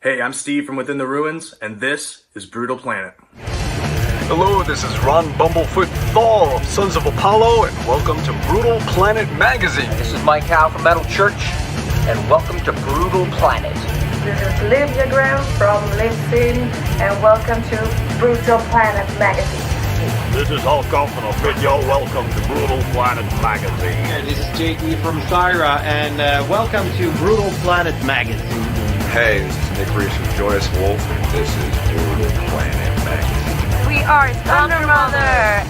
Hey, I'm Steve from Within the Ruins, and this is Brutal Planet. Hello, this is Ron Bumblefoot Thal of Sons of Apollo, and welcome to Brutal Planet Magazine. This is Mike Howe from Metal Church, and welcome to Brutal Planet. This is Livia Graham from STEIN, and welcome to Brutal Planet Magazine. This is Hulk Hoffman of Bid Y'all Welcome to Brutal Planet Magazine. And this is JD from Syra, and welcome to Brutal Planet Magazine. Hey, this is Nick Reese from Joyous Wolf, and this is Brutal Planet Magazine. We are Thunder Mother,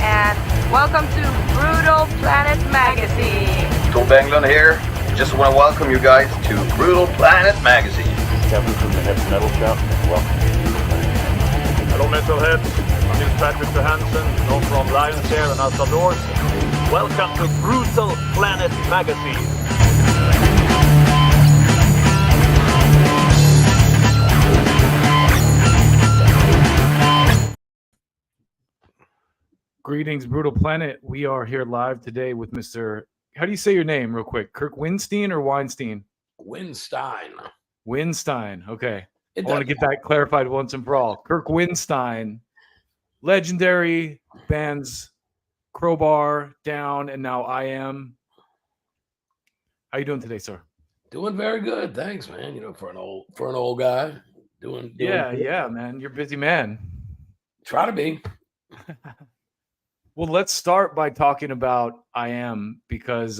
and welcome to Brutal Planet Magazine. Tom Banglund here. Just want to welcome you guys to Brutal Planet Magazine. Kevin from the Heavy Metal Shop, and welcome to Brutal Planet. Hello, Metalheads. My name is Patrick Johansson, known from Lions Hair and Outdoors. Welcome to Brutal Planet Magazine. Greetings, Brutal Planet. We are here live today with Mr. How do you say your name, real quick? Kirk Windstein or Weinstein? Windstein. Windstein. Okay. I want to get that clarified once and for all. Kirk Windstein, legendary bands Crowbar, Down, and now Eyeam. How you doing today, sir? Doing very good, thanks, man. You know, for an old guy, doing yeah, man. You're a busy man. Try to be. Well, let's start by talking about Eyeam, because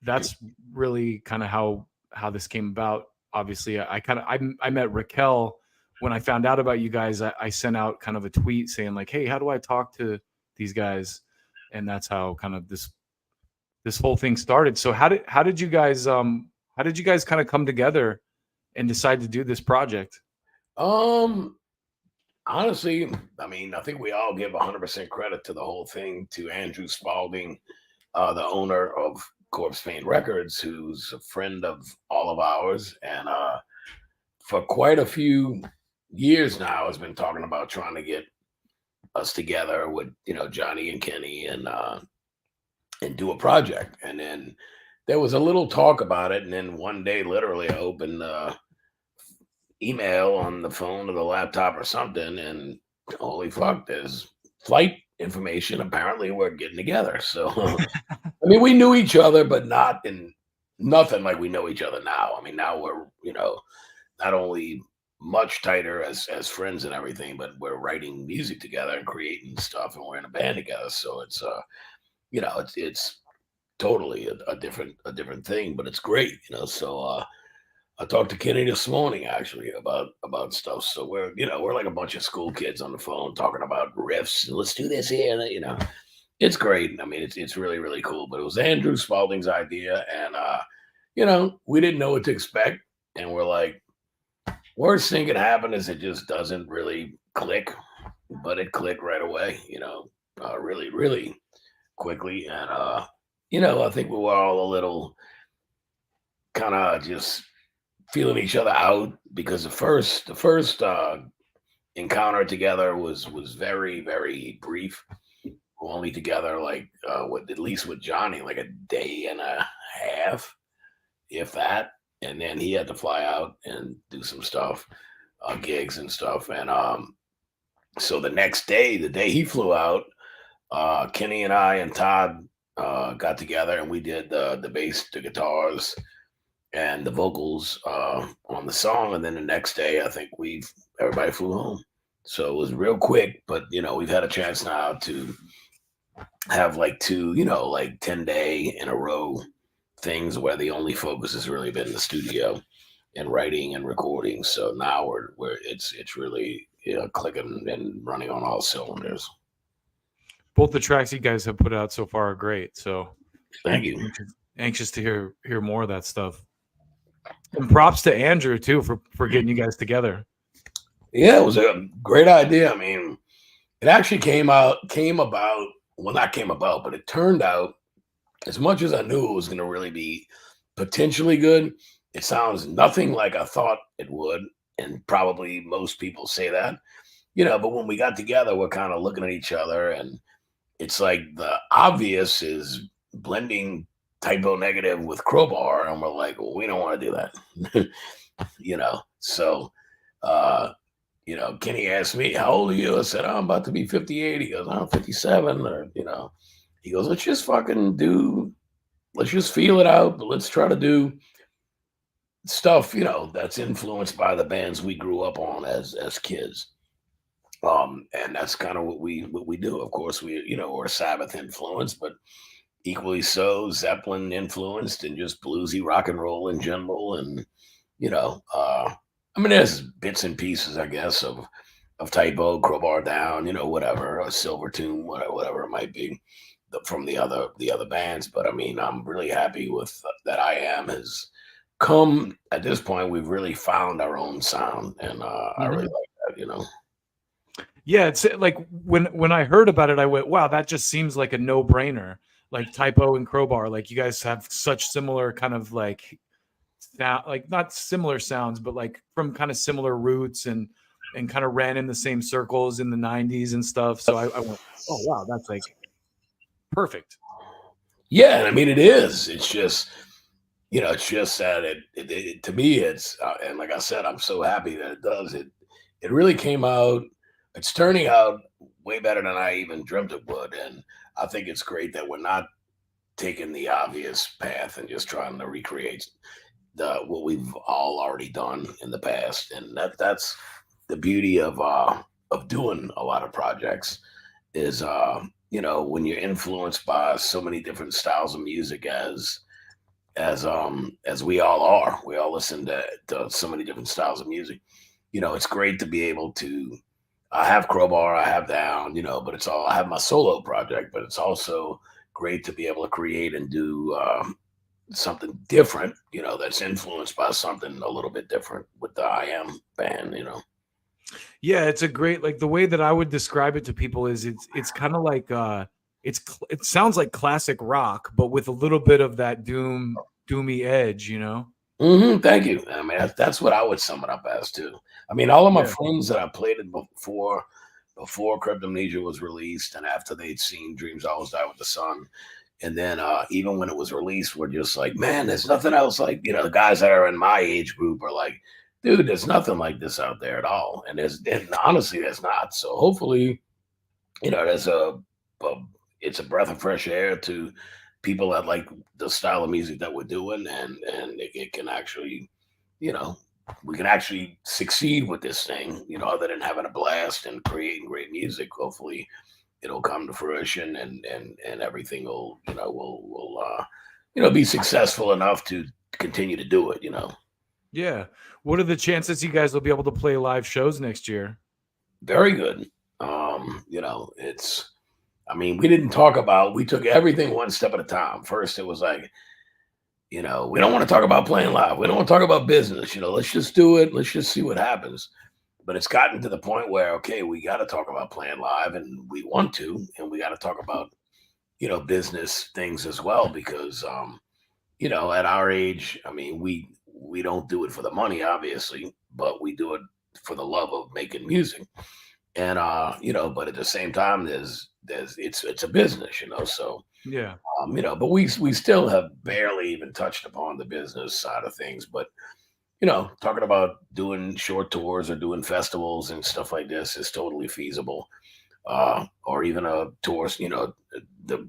that's really kind of how this came about. Obviously, I met Raquel when I found out about you guys. I sent out kind of a tweet saying like, "Hey, how do I talk to these guys?" And that's how kind of this whole thing started. So how did you guys kind of come together and decide to do this project? Honestly, I mean, I think we all give 100% credit to the whole thing to Andrew Spalding, the owner of Corpse Paint Records, who's a friend of all of ours, and for quite a few years now has been talking about trying to get us together with, you know, Johnny and Kenny and do a project. And then there was a little talk about it, and then one day, literally, I opened email on the phone or the laptop or something, and holy fuck, there's flight information. Apparently we're getting together. So I mean, we knew each other, but nothing like we know each other now. I mean, now we're, you know, not only much tighter as friends and everything, but we're writing music together and creating stuff, and we're in a band together. So it's you know, it's totally a different thing, but it's great, you know. So I talked to Kenny this morning actually about stuff. So we're like a bunch of school kids on the phone talking about riffs and let's do this here. And, you know, it's great. I mean, it's really, really cool. But it was Andrew Spalding's idea, and you know, we didn't know what to expect. And we're like, worst thing can happen is it just doesn't really click, but it clicked right away, you know, really, really quickly. And you know, I think we were all a little kind of just feeling each other out, because the first encounter together was very, very brief. We're only together like at least with Johnny like a day and a half, if that. And then he had to fly out and do some stuff, gigs and stuff. And so the next day, the day he flew out, Kenny and I and Todd got together, and we did the bass, the guitars, and the vocals on the song. And then the next day, I think everybody flew home. So it was real quick, but you know, we've had a chance now to have like 2, you know, like 10-day in a row things where the only focus has really been the studio and writing and recording. So now it's really, you know, clicking and running on all cylinders. Both the tracks you guys have put out so far are great. So thank you. Anxious to hear more of that stuff. And props to Andrew too for getting you guys together. Yeah, it was a great idea. I mean, it actually came about, well, not came about, but it turned out, as much as I knew it was going to really be potentially good, it sounds nothing like I thought it would. And probably most people say that, you know, but when we got together, we're kind of looking at each other, and it's like the obvious is blending Typo Negative with Crowbar, and we're like, well, we don't want to do that. You know, so You know, Kenny asked me, how old are you? I said, I'm about to be 58. He goes, I'm 57. Or, you know, he goes, let's just feel it out. But let's try to do stuff, you know, that's influenced by the bands we grew up on as kids. And that's kind of what we do. Of course, we're Sabbath influenced, but equally so Zeppelin influenced and just bluesy rock and roll in general. And, you know, I mean, there's bits and pieces, I guess, of Typo, Crowbar Down, you know, whatever, or Silver Tomb, whatever it might be from the other bands. But I mean, I'm really happy with that. Eyeam has come at this point. We've really found our own sound, and I really like that, you know. Yeah, it's like when I heard about it, I went, wow, that just seems like a no-brainer. Like Typo and Crowbar, like you guys have such similar kind of like sound, like not similar sounds, but like from kind of similar roots and kind of ran in the same circles in the 90s and stuff. So I went, oh wow, that's like perfect. Yeah, I mean it is. It's just, you know, it's just that it to me it's and like I said, I'm so happy that it does. It really came out. It's turning out way better than I even dreamt it would, and I think it's great that we're not taking the obvious path and just trying to recreate what we've all already done in the past. And that's the beauty of doing a lot of projects is you know, when you're influenced by so many different styles of music as we all are. We all listen to so many different styles of music. You know, it's great to be able to I have Crowbar, I have Down, you know, but I have my solo project, but it's also great to be able to create and do something different, you know, that's influenced by something a little bit different with the Eyeam band, you know. Yeah, it's a great, like the way that I would describe it to people is it's kind of like it sounds like classic rock, but with a little bit of that doomy edge, you know. Thank you. I mean, that's what I would sum it up as too. I mean, all of my friends that I played it before Cryptomnesia was released, and after they'd seen Dreams Always Die with the Sun, and then even when it was released, we're just like, man, there's nothing else like, you know, the guys that are in my age group are like, dude, there's nothing like this out there at all, and honestly, there's not. So hopefully, you know, it's a breath of fresh air to people that like the style of music that we're doing, and it can actually, you know, we can actually succeed with this thing, you know, other than having a blast and creating great music. Hopefully it'll come to fruition and everything will, you know, will be successful enough to continue to do it, you know. Yeah. What are the chances you guys will be able to play live shows next year? Very good. You know, I mean, we took everything one step at a time. First, it was like, you know, we don't want to talk about playing live. We don't want to talk about business. You know, let's just do it. Let's just see what happens. But it's gotten to the point where, okay, we got to talk about playing live, and we want to, and we got to talk about, you know, business things as well, because, you know, at our age, I mean, we don't do it for the money, obviously, but we do it for the love of making music. And, you know, but at the same time, it's a business, you know, so. Yeah. You know, but we still have barely even touched upon the business side of things. But, you know, talking about doing short tours or doing festivals and stuff like this is totally feasible. Or even a tour, you know, the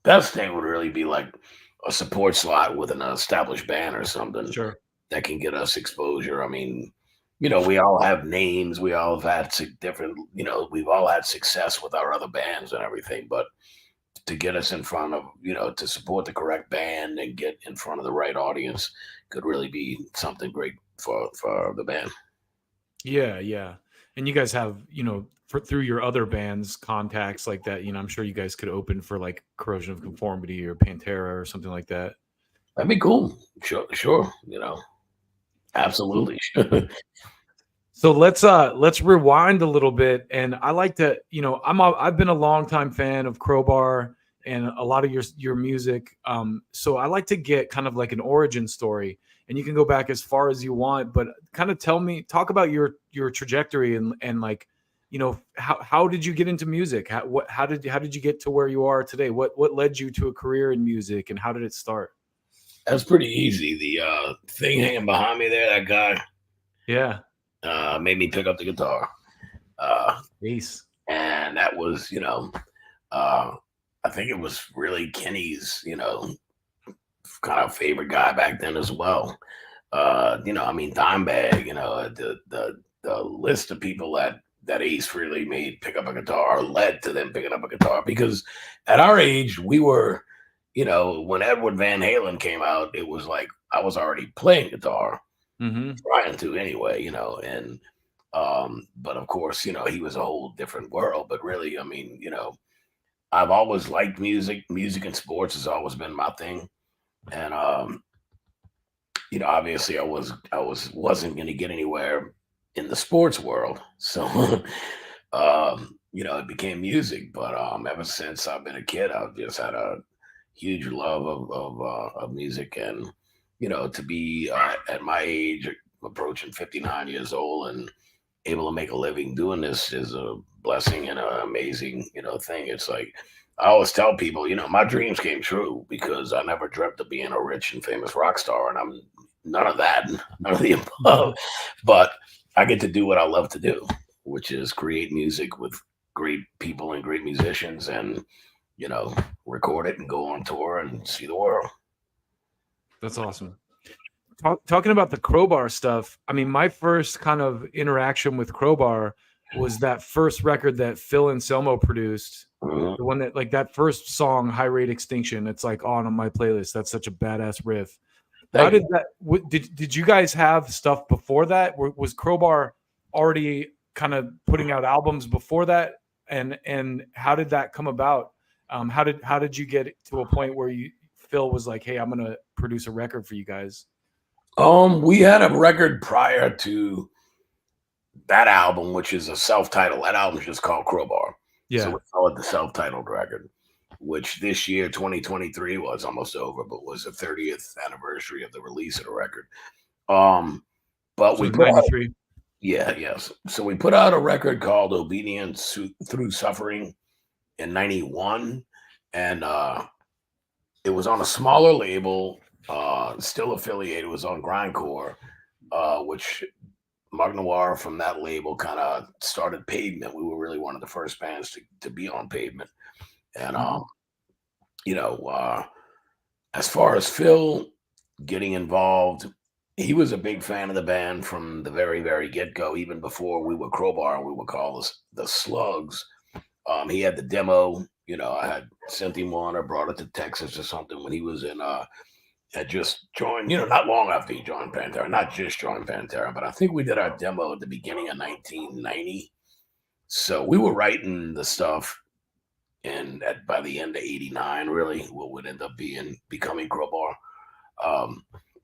best thing would really be like a support slot with an established band or something. Sure. That can get us exposure. I mean, you know, we all have names. We all have had different, you know, we've all had success with our other bands and everything. But to get us in front of, you know, to support the correct band and get in front of the right audience could really be something great for the band. Yeah, yeah. And you guys have, you know, through your other bands contacts like that, you know, I'm sure you guys could open for like Corrosion of Conformity or Pantera or something like that. That'd be cool. Sure. You know, absolutely. So let's rewind a little bit, and I like to, you know, I've been a longtime fan of Crowbar and a lot of your music. So I like to get kind of like an origin story, and you can go back as far as you want, but kind of talk about your trajectory and like, you know, how did you get into music? How did you get to where you are today? What led you to a career in music, and how did it start? That's pretty easy. The thing hanging behind me there, that guy. Yeah. made me pick up the guitar. Ace. And that was, I think it was really Kenny's, kind of favorite guy back then as well. Dimebag, the list of people that Ace really made pick up a guitar led to them picking up a guitar, because at our age, we were, when Edward Van Halen came out, it was like I was already playing guitar, trying to anyway, but of course, he was a whole different world. But really, I've always liked music. Music and sports has always been my thing. And obviously I wasn't going to get anywhere in the sports world. So it became music. But ever since I've been a kid, I've just had a huge love of music. And to be at my age, approaching 59 years old, and able to make a living doing this is a blessing and an amazing, thing. It's like, I always tell people, my dreams came true because I never dreamt of being a rich and famous rock star. And I'm none of that, none of the above, but I get to do what I love to do, which is create music with great people and great musicians, and, record it and go on tour and see the world. That's awesome. Talking about the Crowbar stuff, my first kind of interaction with Crowbar was that first record that Phil Anselmo produced, the one that, like, that first song, High Rate Extinction, it's like on my playlist. That's such a badass riff. How did that? Did you guys have stuff before that? Was Crowbar already kind of putting out albums before that? And how did that come about? How did you get to a point where Phil was like, "Hey, I'm gonna produce a record for you guys"? We had a record prior to that album, which is a self-titled. That album is just called Crowbar. Yeah. So we call it the self-titled record, which this year, 2023, was almost over, but was the 30th anniversary of the release of the record. But we put 93. Yes. So we put out a record called Obedience Through Suffering in 91. And it was on a smaller label, still affiliated. It was on Grindcore, which Mark Noir from that label kind of started Pavement. We were really one of the first bands to be on Pavement. And, as far as Phil getting involved, he was a big fan of the band from the very, very get-go, even before we were Crowbar. We would call us the Slugs. He had the demo. I had sent him one or brought it to Texas or something when he was in, had just joined, not long after he joined Pantera, not just joined Pantera, but I think we did our demo at the beginning of 1990. So we were writing the stuff by the end of 89, really, what would end up becoming Crowbar.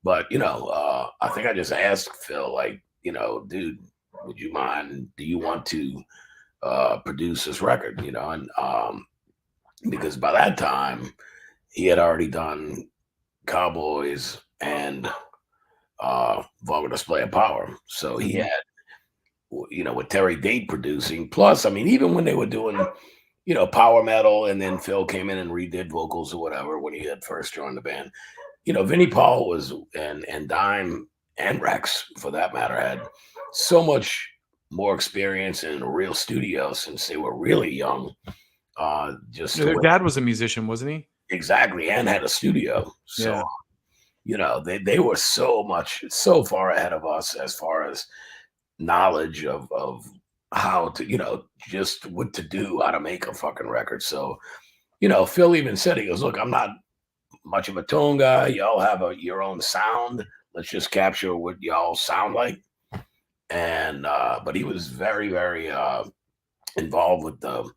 But, I think I just asked Phil, like, dude, would you mind, do you want to produce this record, and because by that time he had already done Cowboys and Vulgar Display of Power. So he had, with Terry Date producing, plus, even when they were doing, power metal, and then Phil came in and redid vocals or whatever when he had first joined the band. Vinnie Paul was, and Dime and Rex, for that matter, had so much more experience in a real studio since they were really young. Their dad was a musician, wasn't he? Exactly, and had a studio. So, they were so far ahead of us as far as knowledge of how to, just what to do, how to make a fucking record. So, Phil even said, he goes, "Look, I'm not much of a tone guy. Y'all have your own sound. Let's just capture what y'all sound like." And but he was very, very involved with the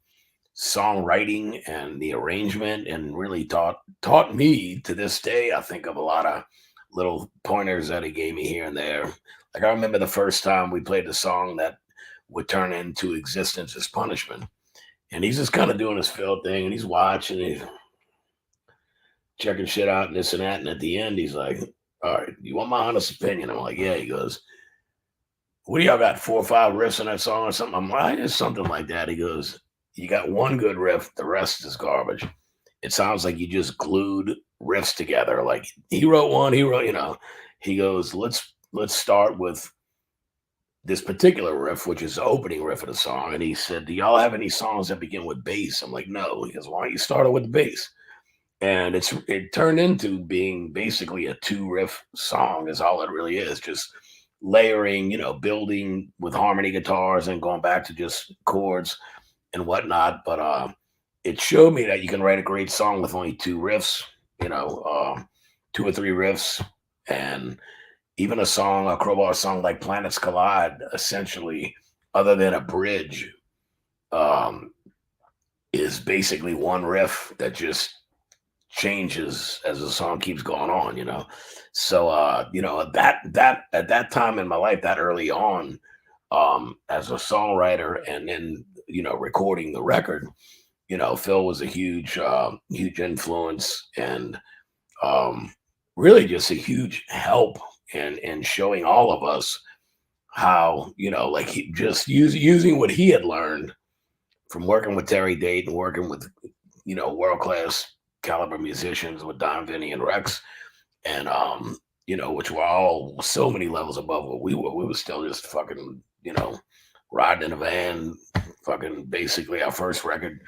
songwriting and the arrangement, and really taught me, to this day, I think of a lot of little pointers that he gave me here and there. Like, I remember the first time we played the song that would turn into Existence as Punishment, and he's just kind of doing his Phil thing, and he's watching, he's checking shit out and this and that, and at the end he's like, "All right, you want my honest opinion?" I'm like, "Yeah." He goes, "What do y'all got, 4 or 5 riffs in that song or something?" I'm like, "It's something like that." He goes, "You got one good riff, the rest is garbage. It sounds like you just glued riffs together. Like, he wrote one, he goes, let's start with this particular riff, which is the opening riff of the song, and he said, "Do y'all have any songs that begin with bass?" I'm like, "No." He goes, "Why don't you start it with the bass?" And it turned into being basically a 2-riff song. Is all it really is, just layering, building with harmony guitars and going back to just chords and whatnot. But it showed me that you can write a great song with only 2 riffs, 2 or 3 riffs, and even a Crowbar song like Planets Collide, essentially, other than a bridge, is basically 1 riff that just changes as the song keeps going on. So that at that time in my life, that early on, as a songwriter, and then recording the record, Phil was a huge influence, and really just a huge help in showing all of us how, like he just using what he had learned from working with Terry Date and working with, world-class caliber musicians with Don, Vinny, and Rex, and which were all so many levels above what we were. We were still just fucking, riding in a van. Fucking basically our first record,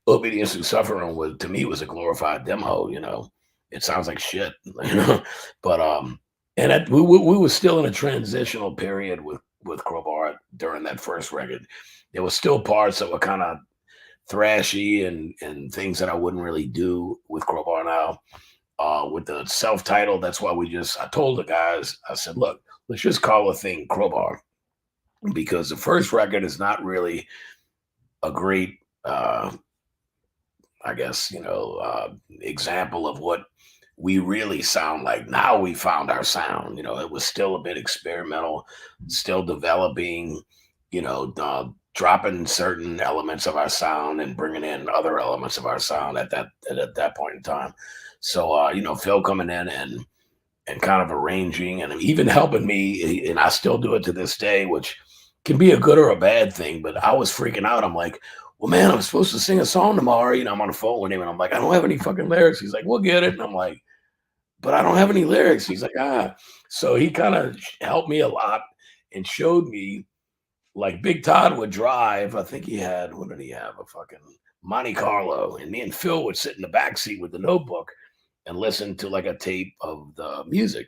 Obedience to Suffering, to me was a glorified demo. It sounds like shit, but and we were still in a transitional period with Crowbar during that first record. There were still parts that were kind of thrashy and things that I wouldn't really do with Crowbar now. With the self-titled, that's why I told the guys, I said, look, let's just call the thing Crowbar, because the first record is not really a great, I guess, example of what we really sound like. Now we found our sound. It was still a bit experimental, still developing, dropping certain elements of our sound and bringing in other elements of our sound at that point in time. So, Phil coming in and kind of arranging and even helping me, and I still do it to this day, which can be a good or a bad thing, but I was freaking out. I'm like, well, man, I'm supposed to sing a song tomorrow. I'm on the phone with him and I'm like, I don't have any fucking lyrics. He's like, we'll get it. And I'm like, but I don't have any lyrics. He's like, So he kind of helped me a lot and showed me, like Big Todd would drive. I think he had, what did he have? A fucking Monte Carlo. And me and Phil would sit in the backseat with the notebook and listen to like a tape of the music.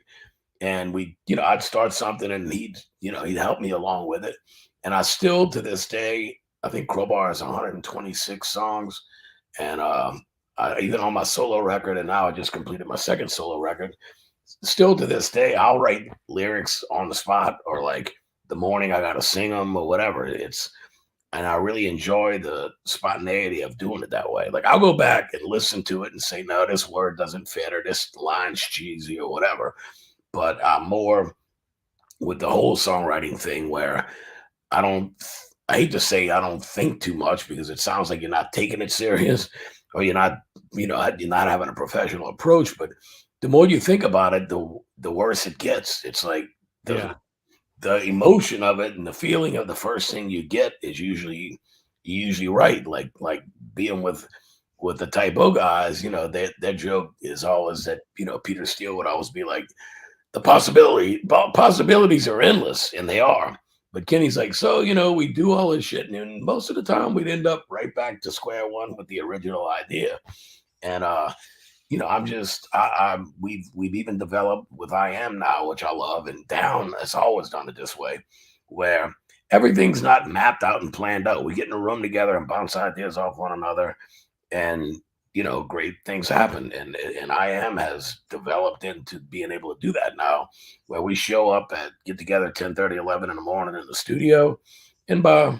And we, I'd start something and he'd help me along with it. And I still, to this day, I think Crowbar has 126 songs. And even on my solo record, and now I just completed my second solo record, still to this day, I'll write lyrics on the spot, or like the morning I got to sing them or whatever. And I really enjoy the spontaneity of doing it that way. Like I'll go back and listen to it and say, no, this word doesn't fit, or this line's cheesy or whatever. But I'm more with the whole songwriting thing where I hate to say I don't think too much, because it sounds like you're not taking it serious, or you're not having a professional approach. But the more you think about it, the worse it gets. It's like the emotion of it and the feeling of the first thing you get is usually right. Like being with the Typo guys, their joke is always that, Peter Steele would always be like, the possibilities are endless, and they are. But Kenny's like, so, we do all this shit, and most of the time we'd end up right back to square one with the original idea. And we've even developed with Eyeam now, which I love, and Down has always done it this way, where everything's not mapped out and planned out. We get in a room together and bounce ideas off one another, and great things happen. And Eyeam has developed into being able to do that now, where we show up get together 10:30, 11 in the morning in the studio, and by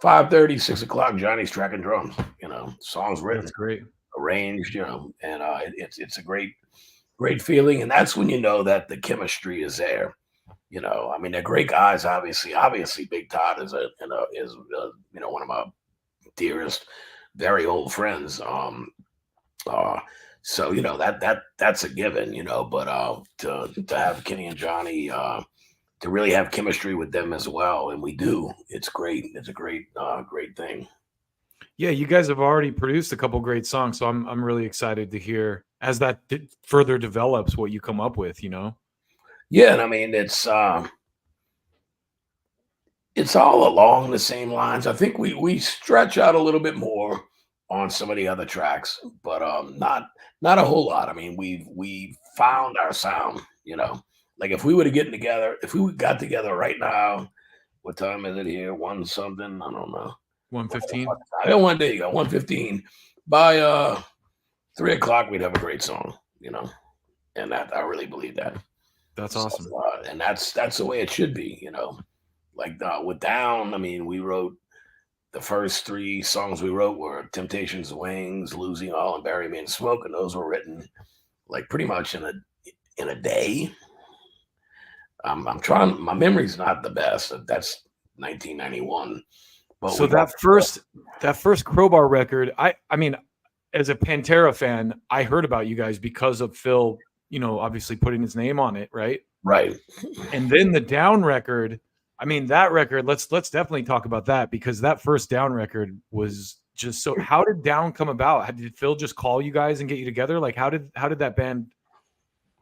5:30, 6 o'clock, Johnny's tracking drums. Songs written. That's great. Arranged, and it's a great feeling, and that's when you know that the chemistry is there. I mean, they're great guys. Obviously, Big Todd is one of my dearest, very old friends. So that's a given. But to have Kenny and Johnny, to really have chemistry with them as well, and we do. It's great. It's a great thing. Yeah, you guys have already produced a couple great songs, so I'm really excited to hear as that further develops what you come up with. Yeah, and I mean it's it's all along the same lines. I think we stretch out a little bit more on some of the other tracks, but not a whole lot. I mean, we found our sound, you know. Like if we got together right now, what time is it here? One something, I don't know. 1:15. There you go, 1:15. By 3:00, we'd have a great song, you know. And that I really believe that. That's awesome. And that's the way it should be, you know. Like with Down, I mean, we wrote the first 3 songs we wrote were Temptations, Wings, Losing All, and Bury Me in Smoke, and those were written like pretty much in a day. I'm trying. My memory's not the best. That's 1991. But so that first Crowbar record, I mean, as a Pantera fan, I heard about you guys because of Phil, you know, obviously putting his name on it, right? Right. And then the Down record, I mean, that record, let's definitely talk about that, because that first Down record was just so. How did Down come about? Did Phil just call you guys and get you together? Like, how did that band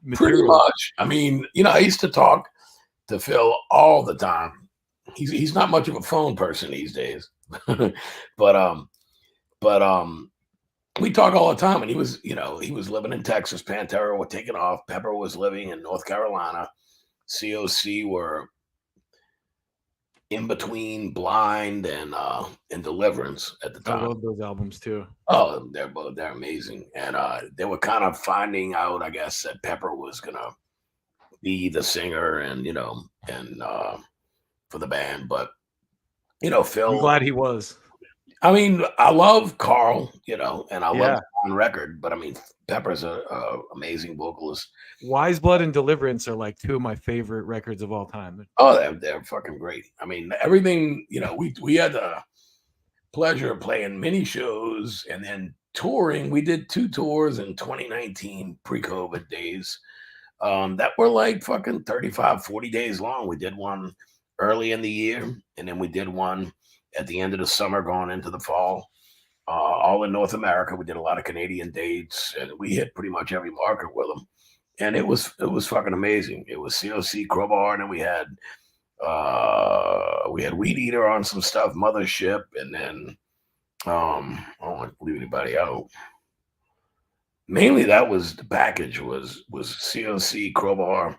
materialize? Pretty much. I mean, you know, I used to talk to Phil all the time. He's not much of a phone person these days, but we talk all the time. And he was living in Texas. Pantera were taking off. Pepper was living in North Carolina. COC were in between Blind and Deliverance at the time. I love those albums too. Oh, they're amazing. And they were kind of finding out, I guess, that Pepper was gonna be the singer and for the band. But you know, Phil, I'm glad he was. I mean, I love Carl, you know, and I love on record, but I mean, Pepper's a amazing vocalist. Wise Blood and Deliverance are like 2 of my favorite records of all time. Oh, they're fucking great. I mean, everything, you know, we had the pleasure of playing mini shows and then touring. We did 2 tours in 2019, pre-COVID days, that were like fucking 35, 40 days long. We did one early in the year, and then we did one at the end of the summer going into the fall, all in North America. We did a lot of Canadian dates, and we hit pretty much every market with them. And it was fucking amazing. It was COC, Crowbar, and then we had Weed Eater on some stuff, Mothership, and then I don't want to leave anybody out. Mainly that was the package was COC, Crowbar,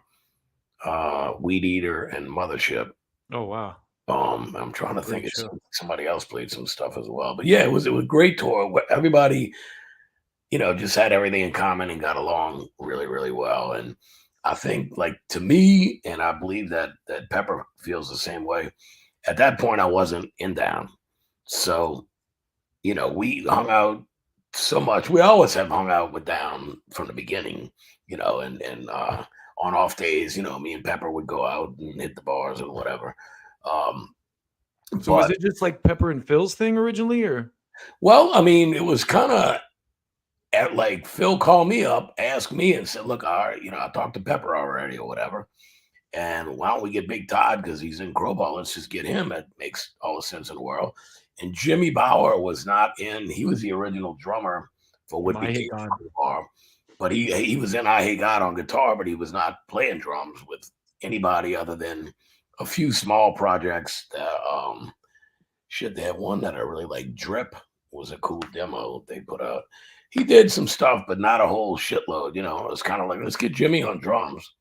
Weed Eater, and Mothership. Oh wow. I'm trying to think. Somebody else played some stuff as well, but yeah, it was a great tour. Everybody, you know, just had everything in common and got along really, really well. And I think, like, to me, and I believe that Pepper feels the same way. At that point, I wasn't in Down, so you know, we hung out so much. We always have hung out with Down from the beginning, you know, and on off days, you know, me and Pepper would go out and hit the bars and whatever. So was it just like Pepper and Phil's thing originally, or? Well, I mean, it was kind of like Phil called me up, asked me, and said, "Look, all right, you know, I talked to Pepper already or whatever, and why don't we get Big Todd because he's in Crowbar? Let's just get him. It makes all the sense in the world." And Jimmy Bauer was not in. He was the original drummer for what became Crowbar, but he was in I Hate God on guitar, but he was not playing drums with anybody other than a few small projects. They have one that I really like. Drip was a cool demo they put out. He did some stuff, but not a whole shitload. You know, it was kind of like, let's get Jimmy on drums,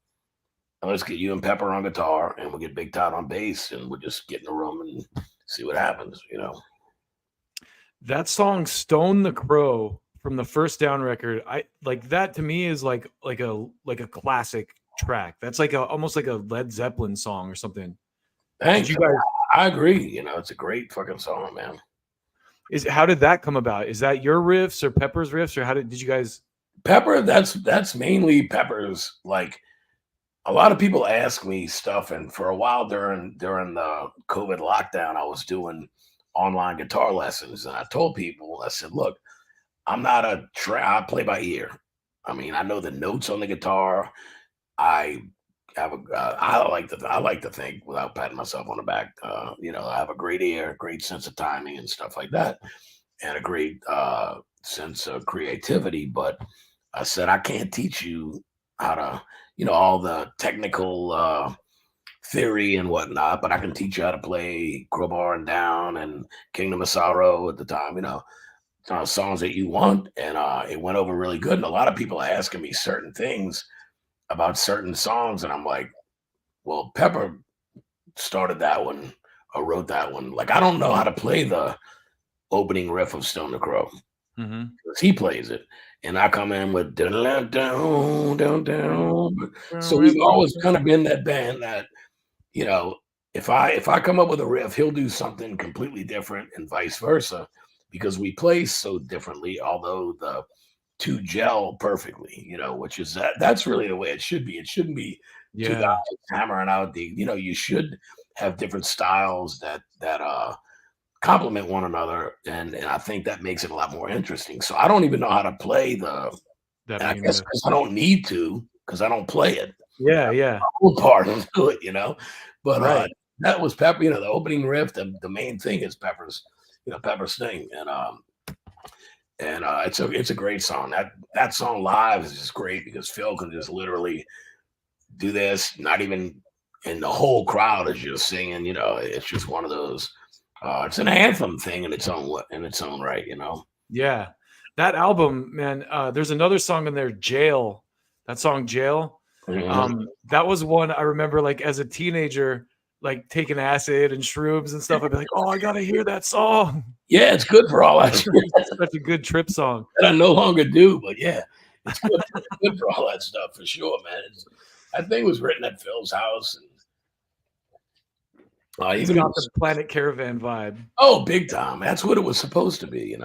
and let's get you and Pepper on guitar, and we'll get Big Todd on bass, and we'll just get in the room and see what happens. You know, that song "Stone the Crow" from the first Down record, I like that. To me, is like a classic track. That's like almost like a Led Zeppelin song or something. Thanks, you guys. I agree. You know, it's a great fucking song, man. How did that come about? Is that your riffs or Pepper's riffs, or did you guys? Pepper. That's mainly Pepper's. Like, a lot of people ask me stuff, and for a while during the COVID lockdown, I was doing online guitar lessons, and I told people, I said, look, I'm not I play by ear. I mean, I know the notes on the guitar. I like to think, without patting myself on the back, you know, I have a great ear, great sense of timing and stuff like that, and a great sense of creativity. But I said, I can't teach you how to, you know, all the technical theory and whatnot, but I can teach you how to play Crowbar and Down and Kingdom of Sorrow at the time, songs that you want. And it went over really good. And a lot of people are asking me certain things about certain songs. And I'm like, well, Pepper started that one or wrote that one. Like, I don't know how to play the opening riff of Stone the Crow. Because he plays it. And I come in with down, down, down, down. So we've always kind of been that band that, if I come up with a riff, he'll do something completely different and vice versa, because we play so differently, although the two gel perfectly, which is that's really the way it should be. It shouldn't be two guys hammering out you should have different styles that complement one another, and I think that makes it a lot more interesting. So I don't even know how to play I guess I don't need to, because I don't play it. Cool part of it, but that was Pepper. The opening riff. The main thing is Pepper's thing, and it's a great song. That song live is just great, because Phil can just literally do this, not even, and the whole crowd is just singing. It's just one of those. It's an anthem thing in its own right, Yeah, that album, man. There's another song in there, Jail. That song, Jail. That was one I remember, like, as a teenager, like taking acid and shrooms and stuff. I'd be like, oh, I gotta hear that song. Yeah, it's good for all that. It's such a good trip song. That I no longer do, but yeah, it's good for all that stuff for sure, man. That thing was written at Phil's house. And It's got the Planet Caravan vibe. Oh, big time. That's what it was supposed to be,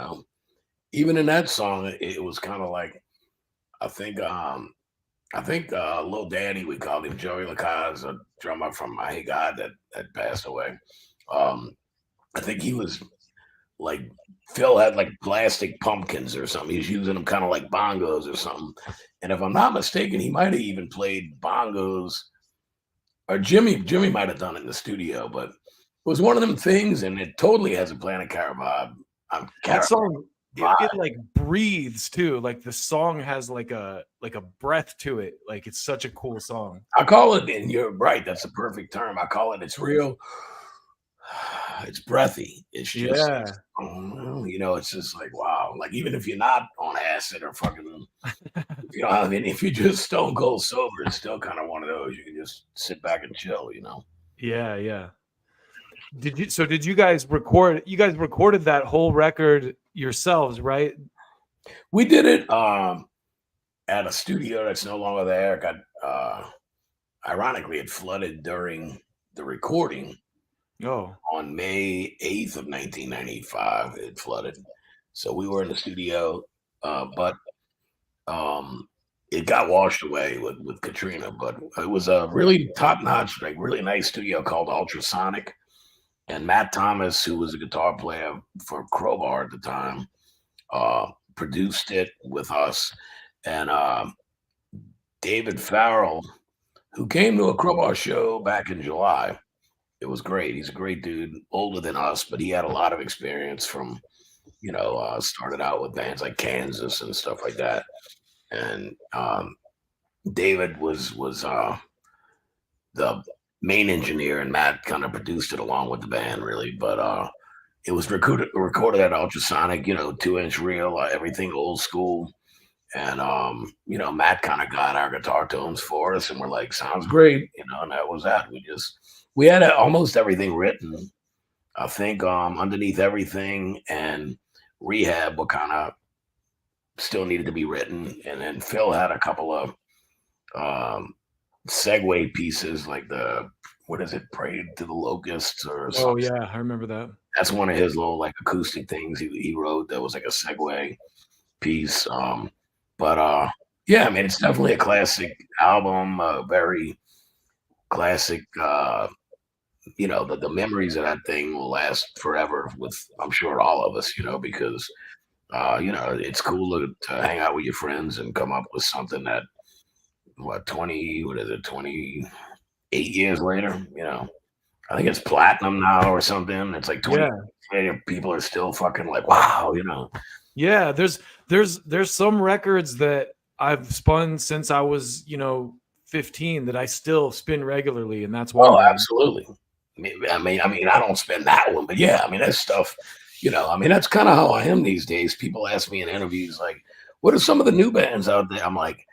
Even in that song, it was kind of like, I think Lil Daddy, we called him Joey Lacaze, a drummer from My Hey God that passed away. I think he was like, Phil had like plastic pumpkins or something. He was using them kind of like bongos or something. And if I'm not mistaken, he might have even played bongos. Or Jimmy might have done it in the studio, but it was one of them things, and it totally has a Planet Caravan. That song, it like breathes too. Like the song has like a breath to it. Like it's such a cool song. I call it, and you're right, that's a perfect term. I call it, it's real. It's breathy. It's just, it's just like, wow. Like, even if you're not on acid or fucking, if you're just stone cold sober, it's still kind of one of those. You can just sit back and chill, Yeah. Did you guys record? You guys recorded that whole record yourselves, right? We did it at a studio that's no longer there. Got ironically, it flooded during the recording. On May 8th of 1995, it flooded. So we were in the studio, but it got washed away with Katrina. But it was a really top-notch, like really nice studio called Ultrasonic. And Matt Thomas, who was a guitar player for Crowbar at the time, produced it with us. And David Farrell, who came to a Crowbar show back in July. It was great. He's a great dude, older than us, but he had a lot of experience from, started out with bands like Kansas and stuff like that. And David was the main engineer, and Matt kind of produced it along with the band, really. But it was recorded at Ultrasonic, 2-inch reel, everything old school. And Matt kind of got our guitar tones for us, and we're like, sounds great, and that was that. We had almost everything written. I think Underneath Everything and Rehab were kind of still needed to be written. And then Phil had a couple of segue pieces, like Prayed to the Locusts or something. Oh, yeah, I remember that. That's one of his little like acoustic things he wrote that was like a segue piece. But yeah, I mean, it's definitely a classic album, very classic. The memories of that thing will last forever with, I'm sure, all of us, because it's cool to hang out with your friends and come up with something that 28 years later, I think it's platinum now or something. It's like 20 people are still fucking like, wow, Yeah, there's some records that I've spun since I was, 15 that I still spin regularly, and that's one. Oh, absolutely. I mean, I don't spin that one, but yeah, I mean, that stuff, I mean, that's kind of how I am these days. People ask me in interviews, like, what are some of the new bands out there? I'm like,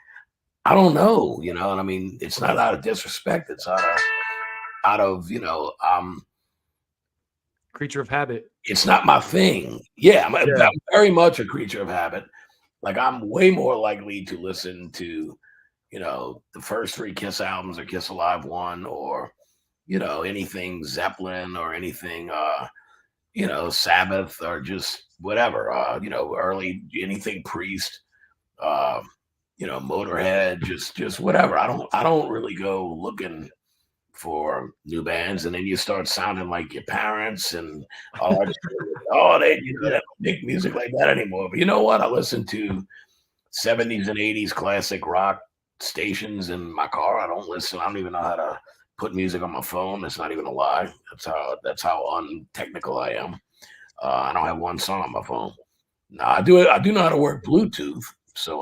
I don't know, and I mean, it's not out of disrespect. It's out of, creature of habit. It's not my thing. Yeah, I'm very much a creature of habit. Like, I'm way more likely to listen to, the first 3 Kiss albums or Kiss Alive 1 or, anything Zeppelin or anything, Sabbath or just whatever, early, anything Priest, Motorhead, just whatever. I don't really go looking for new bands, and then you start sounding like your parents and they don't make music like that anymore. But you know what? I listen to 70s and 80s classic rock stations in my car. I don't even know how to put music on my phone. It's not even a lie. That's how untechnical I am. I don't have one song on my phone. No, I do know how to work Bluetooth, so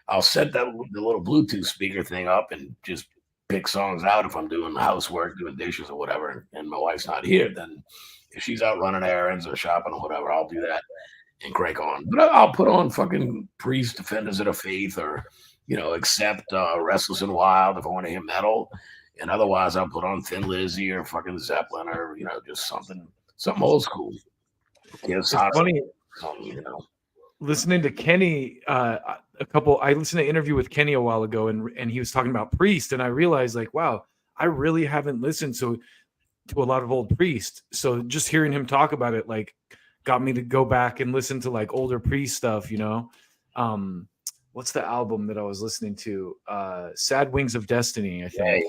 I'll set the little Bluetooth speaker thing up and just pick songs out if I'm doing the housework, doing dishes or whatever, and my wife's not here. Then if she's out running errands or shopping or whatever, I'll do that and crank on. But I'll put on fucking Priest, Defenders of the Faith, or Accept, Restless and Wild if I want to hear metal. And otherwise, I'll put on Thin Lizzy or fucking Zeppelin or just something old school. It's funny, listening to Kenny. I listened to an interview with Kenny a while ago, and he was talking about Priest, and I realized, like, wow, I really haven't listened to a lot of old Priest. So just hearing him talk about it, like, got me to go back and listen to like older Priest stuff. What's the album that I was listening to? Sad Wings of Destiny, I think.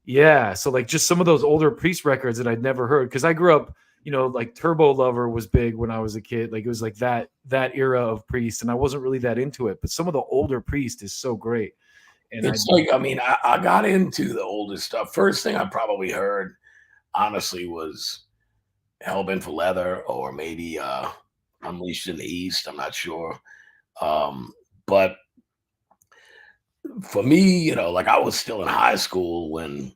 Yeah. So like just some of those older Priest records that I'd never heard, because I grew up, like Turbo Lover was big when I was a kid. Like it was like that era of Priest, and I wasn't really that into it. But some of the older Priest is so great. And I got into the oldest stuff. First thing I probably heard, honestly, was Hellbent for Leather, or maybe Unleashed in the East. I'm not sure. But for me, like I was still in high school when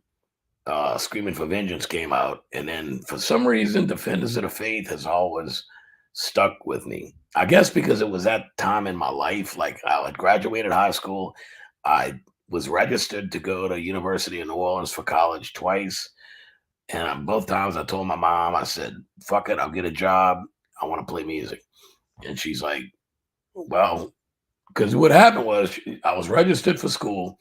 Screaming for Vengeance came out. And then for some reason, Defenders of the Faith has always stuck with me. I guess because it was that time in my life. Like I had graduated high school. I was registered to go to University of New Orleans for college twice. And both times I told my mom, I said, fuck it, I'll get a job. I want to play music. And she's like, well, because what happened was I was registered for school,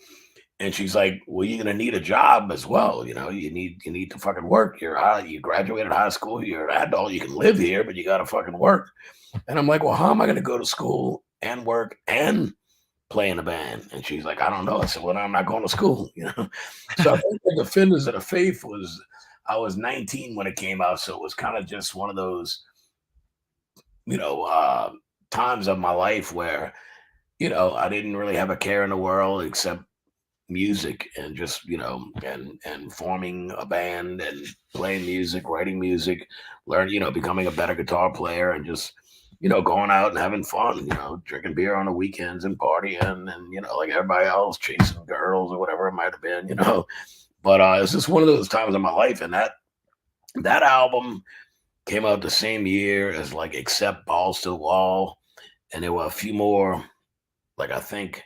and she's like, well, you're going to need a job as well. You need to fucking work. You graduated high school. You're an adult. You can live here, but you got to fucking work. And I'm like, well, how am I going to go to school and work and play in a band? And she's like, I don't know. I said, well, I'm not going to school. So I think the Defenders of the Faith I was 19 when it came out. So it was kind of just one of those, times of my life where, I didn't really have a care in the world except music and just, and forming a band and playing music, writing music, becoming a better guitar player, and just, going out and having fun, drinking beer on the weekends and partying and, like everybody else, chasing girls or whatever it might have been, But it's just one of those times in my life. And that album came out the same year as like Accept, Balls to the Wall. And there were a few more, like I think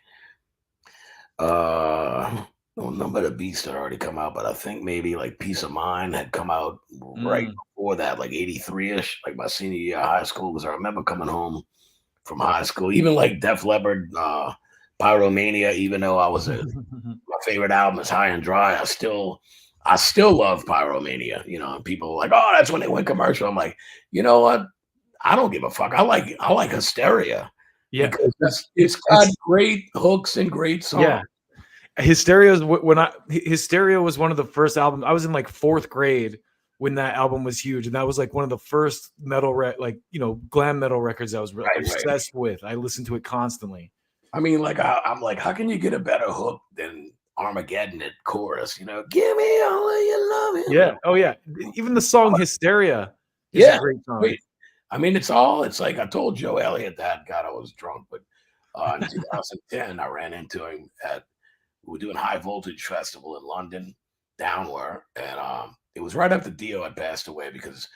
Number of the Beast had already come out, but I think maybe like Peace of Mind had come out right before that, like 83-ish, like my senior year of high school. Because I remember coming home from high school, even like Def Leppard, Pyromania, even though my favorite album is High and Dry, I still love Pyromania, and people are like, oh, that's when they went commercial. I'm like, you know what? I don't give a fuck. I like Hysteria. Yeah, because it's got great hooks and great songs. Yeah, Hysteria was one of the first albums. I was in like 4th grade when that album was huge, and that was like one of the first metal glam metal records I was obsessed with. I listened to it constantly. I mean, like I'm like, how can you get a better hook than Armageddon at chorus? Give me all of your loving. Yeah. Oh yeah. Even the song Hysteria is a great song. Great. I mean, it's like I told Joe Elliott that. God, I was drunk, but in 2010, I ran into him at We were doing High Voltage Festival in London, Downward, and it was right after Dio had passed away because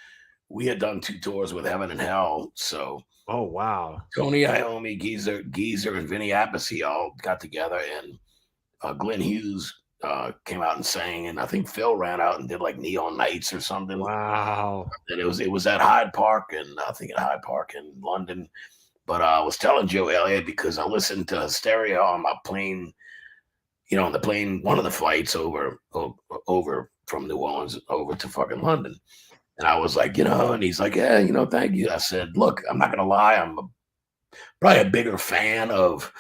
we had done 2 tours with Heaven and Hell. So, oh wow, Tony Iommi, Geezer, and Vinny Appice all got together, and Glenn Hughes came out and sang, and I think Phil ran out and did like Neon Nights or something. Wow! And it was at Hyde Park, and I think at Hyde Park in London. But I was telling Joe Elliott because I listened to Stereo on my plane. On the plane, one of the flights over from New Orleans over to fucking London. And I was like, and he's like, yeah, thank you. I said, look, I'm not going to lie. I'm probably a bigger fan of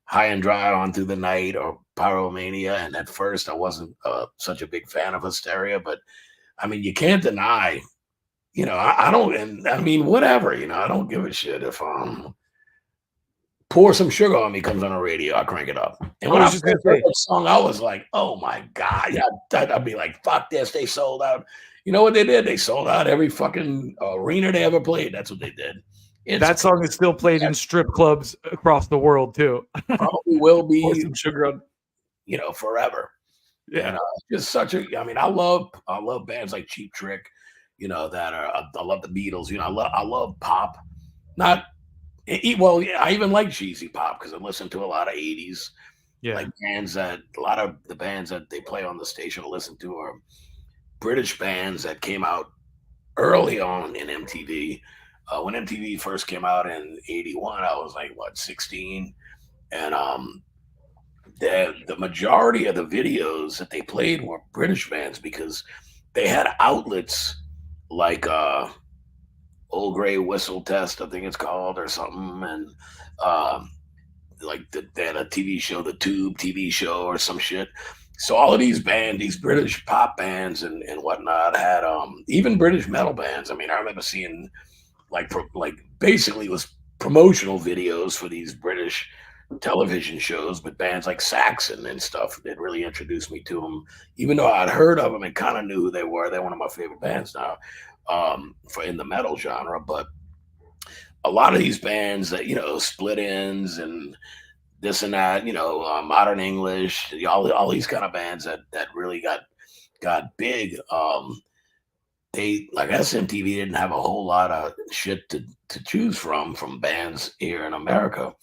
High and Dry, On Through the Night, or Pyromania. And at first I wasn't such a big fan of Hysteria, but I mean, you can't deny, I don't, and I mean, whatever, I don't give a shit if Pour Some Sugar on Me comes on the radio, I crank it up. And when I first heard that song, I was like, oh my God. Yeah, I'd be like, fuck this, they sold out. You know what they did? They sold out every fucking arena they ever played. That's what they did. That song is still played in strip clubs across the world too. Probably will be. Pour Some Sugar on, forever. Yeah, and, just such a. I mean, I love bands like Cheap Trick. That are. I love the Beatles. I love pop. Not. Well, yeah, I even like cheesy pop because I listen to a lot of 80s. Yeah, like bands that a lot of the bands that they play on the station to listen to are British bands that came out early on in MTV. When MTV first came out in '81, I was like, 16? And the majority of the videos that they played were British bands because they had outlets like Old Grey Whistle Test, I think it's called, or something. And like they had a TV show, the Tube TV show or some shit. So all of these bands, these British pop bands and whatnot had even British metal bands. I mean, I remember seeing like basically it was promotional videos for these British television shows, but bands like Saxon and stuff that really introduced me to them. Even though I'd heard of them and kind of knew who they were, they're one of my favorite bands now for in the metal genre. But a lot of these bands that Split Ends and this and that, Modern English, all these kind of bands that really got big. They, like SMTV, didn't have a whole lot of shit to choose from bands here in America,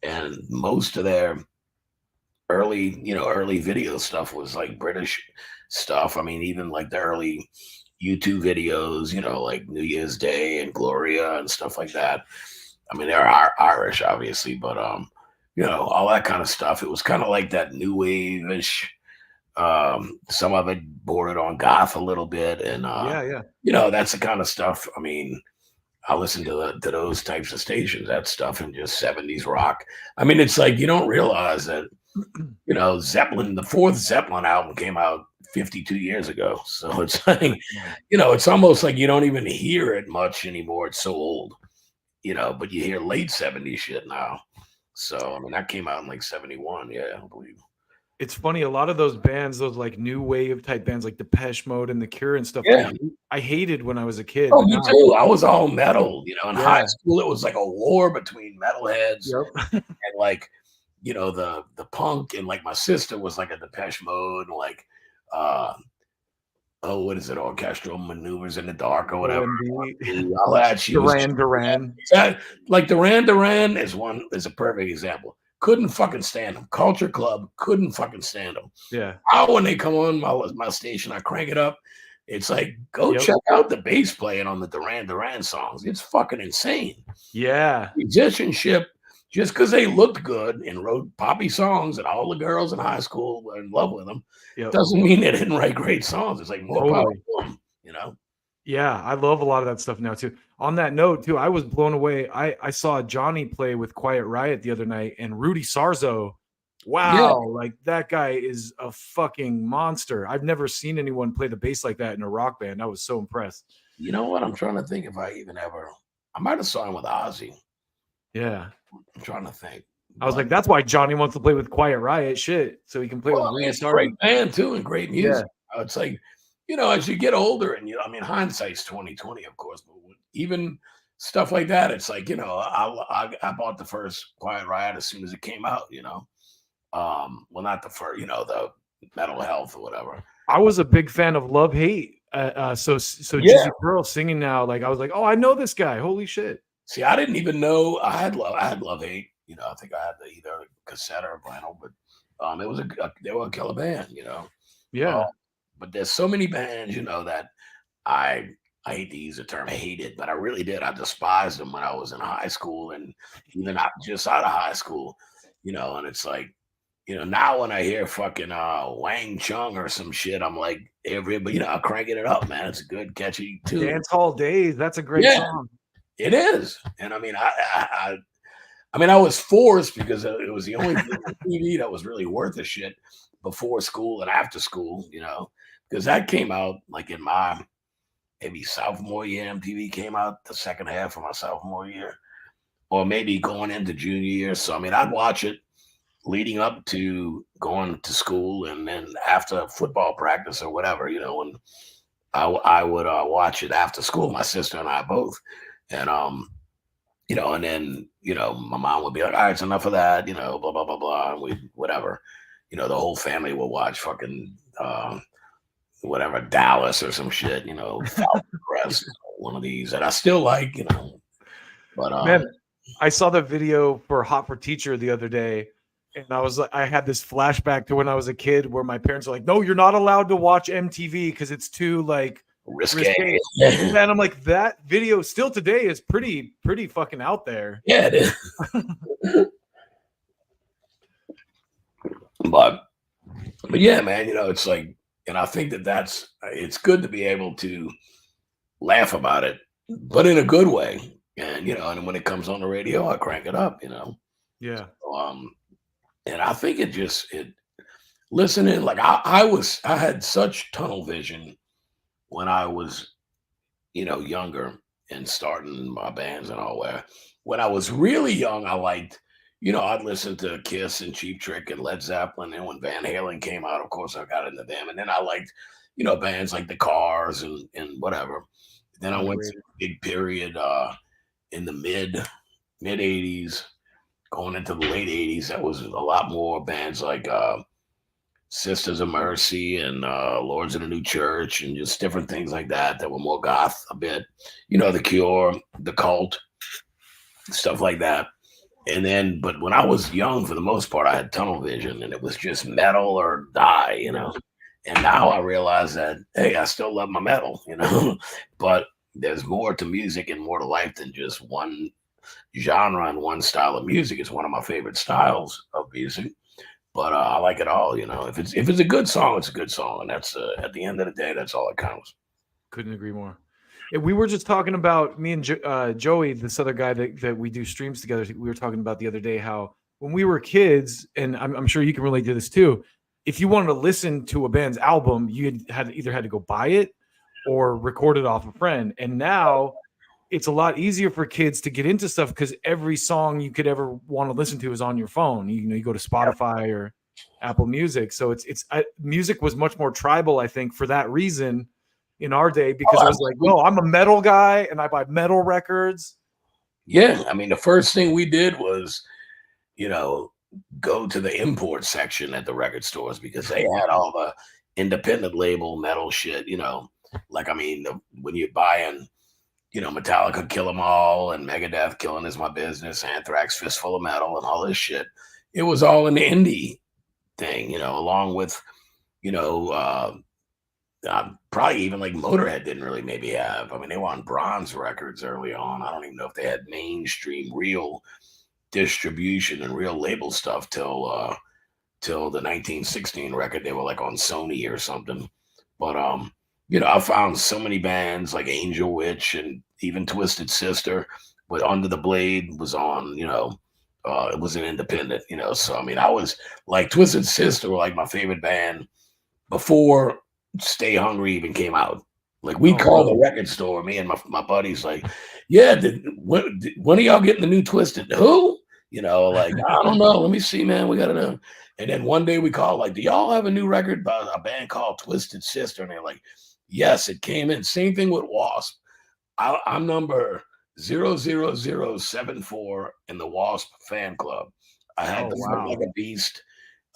and most of their early video stuff was like British stuff. I mean, even like the early U2 videos, like New Year's Day and Gloria and stuff like that. I mean, they're Irish, obviously, but all that kind of stuff. It was kind of like that new wave-ish. Some of it bordered on goth a little bit, and that's the kind of stuff. I mean, I listen to those types of stations, that stuff, and just 70s rock. I mean, it's like you don't realize that Zeppelin, the 4th Zeppelin album came out 52 years ago. So it's like, it's almost like you don't even hear it much anymore. It's so old, but you hear late 70s shit now. So, I mean, that came out in like 71. Yeah, I believe. It's funny. A lot of those bands, those like new wave type bands like Depeche Mode and The Cure and stuff. Yeah. I hated when I was a kid. Oh, me too. I was all metal, in high school. It was like a war between metalheads and like, the punk, and like my sister was like a Depeche Mode, and like, what is it? Orchestral Maneuvers in the Dark or whatever. All that. Duran. Like Duran is a perfect example. Couldn't fucking stand them. Culture Club, couldn't fucking stand them. Yeah. Now when they come on my station, I crank it up. It's like, go check out the bass playing on the Duran songs. It's fucking insane. Yeah. Musicianship, just because they looked good and wrote poppy songs and all the girls in high school were in love with them, doesn't mean they didn't write great songs. It's like more power to them, Yeah, I love a lot of that stuff now too. On that note too, I was blown away. I saw Johnny play with Quiet Riot the other night, and Rudy Sarzo. Wow, like that guy is a fucking monster. I've never seen anyone play the bass like that in a rock band. I was so impressed. You know what? I'm trying to think if I might have saw him with Ozzy. Yeah. I'm trying to think. I was like, that's why Johnny wants to play with Quiet Riot. Shit, so he can play with Rudy Sarzo. Great band too, and great music. Yeah. It's like, as you get older, and I mean, hindsight's 20/20, of course, but even stuff like that, it's like, I bought the first Quiet Riot as soon as it came out, Well, not the first, the Mental Health or whatever. I was a big fan of Love Hate. So Yeah. Jizzy Pearl singing now, like I was like, oh, I know this guy. Holy shit. See, I didn't even know I had Love Hate. I think I had either cassette or vinyl, but it was they were a killer band, Yeah. But there's so many bands, that I hate to use the term hated, but I really did. I despised them when I was in high school and even not just out of high school, and it's like, now when I hear fucking Wang Chung or some shit, I'm like, everybody, cranking it up, man. It's a good, catchy tune. Dance Hall Days. That's a great song. It is. And I mean, I was forced because it was the only thing on TV that was really worth a shit before school and after school, because that came out like in my maybe sophomore year. MTV came out the second half of my sophomore year, or maybe going into junior year. So, I mean, I'd watch it leading up to going to school and then after football practice or whatever, when I would watch it after school, my sister and I both. And, and then, my mom would be like, all right, it's enough of that, blah, blah, blah, blah. And we, whatever, the whole family would watch fucking, whatever, Dallas or some shit, Falcon Crest, one of these that I still like, but, man, I saw the video for Hot for Teacher the other day. And I was like, I had this flashback to when I was a kid where my parents were like, no, you're not allowed to watch MTV because it's too like risque. And I'm like, that video still today is pretty fucking out there. Yeah, it is. but yeah, man, it's like, and I think it's good to be able to laugh about it, but in a good way. And, and when it comes on the radio, I crank it up, Yeah. And I think listening, like I had such tunnel vision when I was, younger and starting my bands and all that. When I was really young, I liked, I'd listen to Kiss and Cheap Trick and Led Zeppelin. And when Van Halen came out, of course, I got into them. And then I liked, bands like the Cars and whatever. Then I went through a big period in the mid 80s. Going into the late 80s, that was a lot more bands like Sisters of Mercy and Lords of the New Church and just different things like that were more goth a bit. The Cure, The Cult, stuff like that. And then, but when I was young, for the most part, I had tunnel vision and it was just metal or die, And now I realize that, hey, I still love my metal, But there's more to music and more to life than just one genre and one style of music. Is one of my favorite styles of music, but I like it all. If it's a good song, it's a good song, and that's at the end of the day, that's all that counts. Couldn't agree more. And we were just talking about me and Joey, this other guy that we do streams together. We were talking about the other day how when we were kids, and I'm sure you can relate to this too. If you wanted to listen to a band's album, you had to go buy it or record it off a friend, and now it's a lot easier for kids to get into stuff because every song you could ever want to listen to is on your phone. You go to Spotify or Apple Music. So music was much more tribal, I think, for that reason in our day, because I was like, no, I'm a metal guy and I buy metal records. Yeah. I mean, the first thing we did was, go to the import section at the record stores because they had all the independent label metal shit, like, I mean, when you're buying, Metallica, Kill 'Em All, and Megadeth, Killing Is My Business, Anthrax, Fistful of Metal, and all this shit. It was all an indie thing, along with, probably even like Motorhead didn't really maybe have. I mean, they were on Bronze Records early on. I don't even know if they had mainstream, real distribution and real label stuff till the 1916 record. They were like on Sony or something. But I found so many bands like Angel Witch and even Twisted Sister, but Under the Blade was on, it was an independent, So, I mean, I was like Twisted Sister were like my favorite band before Stay Hungry even came out. Like we called the record store, me and my buddies, like, yeah, when are y'all getting the new Twisted? Who? Like, I don't know. Let me see, man. We got to know. And then one day we called, like, do y'all have a new record by a band called Twisted Sister? And they're like, yes, it came in. Same thing with Wasp. I'm number 00074 in the Wasp fan club. I had the Like a Beast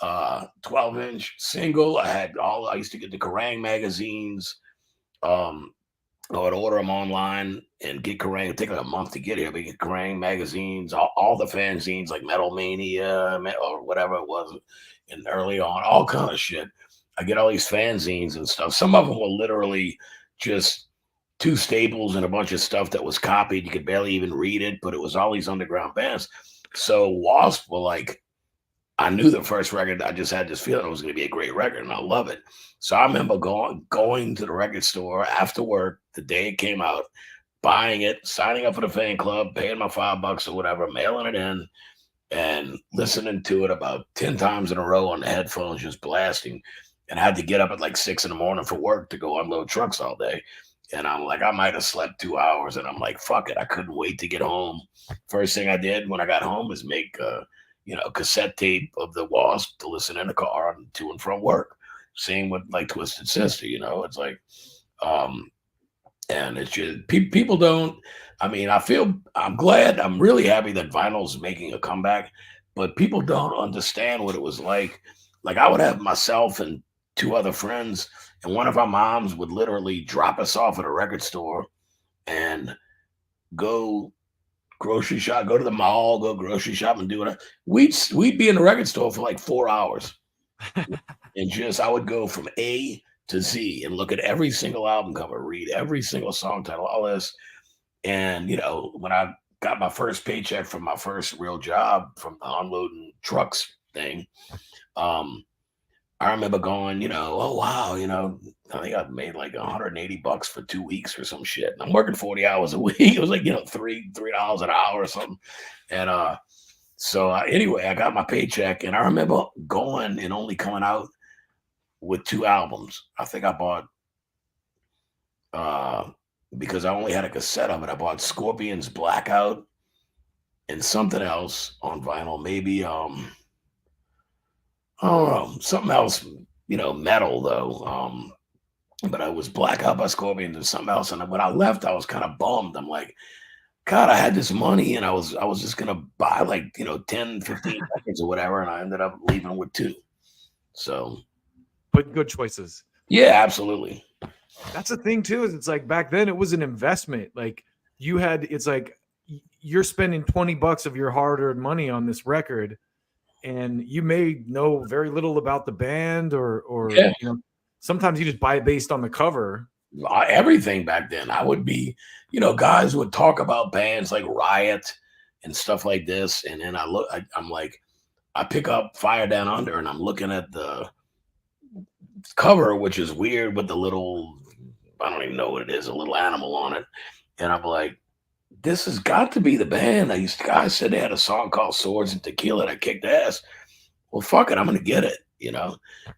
12-inch single. I used to get the Kerrang magazines. I would order them online and get Kerrang. It'd take like a month to get here, but get Kerrang magazines, all the fanzines like Metal Mania or whatever it was, and early on, all kind of shit. I get all these fanzines and stuff. Some of them were literally just 2 staples and a bunch of stuff that was copied. You could barely even read it, but it was all these underground bands. So Wasp were like, I knew the first record, I just had this feeling it was going to be a great record, and I love it. So I remember going to the record store after work the day it came out, buying it, signing up for the fan club, paying my $5 or whatever, mailing it in, and listening to it about 10 times in a row on the headphones, just blasting. And I had to get up at like 6 in the morning for work to go unload trucks all day. And I'm like, I might have slept 2 hours, and I'm like, fuck it. I couldn't wait to get home. First thing I did when I got home was make cassette tape of the Wasp to listen in the car to and from work. Same with like Twisted Sister, it's like, and it's just people don't. I mean, I'm glad. I'm really happy that vinyl's making a comeback, but people don't understand what it was like. Like I would have myself and 2 other friends, and one of our moms would literally drop us off at a record store and go grocery shop, go to the mall, go grocery shop and do it. We'd be in the record store for like 4 hours. And I would go from A to Z and look at every single album cover, read every single song title, all this. And, when I got my first paycheck from my first real job from the unloading trucks thing, I remember going, oh, wow, I think I made like $180 for 2 weeks or some shit. And I'm working 40 hours a week. It was like, $3 an hour or something. And anyway, I got my paycheck, and I remember going and only coming out with 2 albums. I think I bought, because I only had a cassette of it, I bought Scorpions Blackout and something else on vinyl, maybe, I don't know, something else, metal though. But I was Blackout by Scorpions and something else. And when I left, I was kind of bummed. I'm like, God, I had this money and I was just going to buy like, 10, 15 records or whatever. And I ended up leaving with 2. So. But good choices. Yeah, absolutely. That's the thing too, is it's like back then it was an investment. Like it's like you're spending $20 of your hard-earned money on this record, and you may know very little about the band or yeah. Sometimes you just buy it based on the cover. Everything back then. I would be, guys would talk about bands like Riot and stuff like this. And then I'm like, I pick up Fire Down Under and I'm looking at the cover, which is weird with the little, I don't even know what it is, a little animal on it. And I'm like, this has got to be the band. Guys said they had a song called Swords and Tequila that kicked ass. Well, fuck it, I'm going to get it,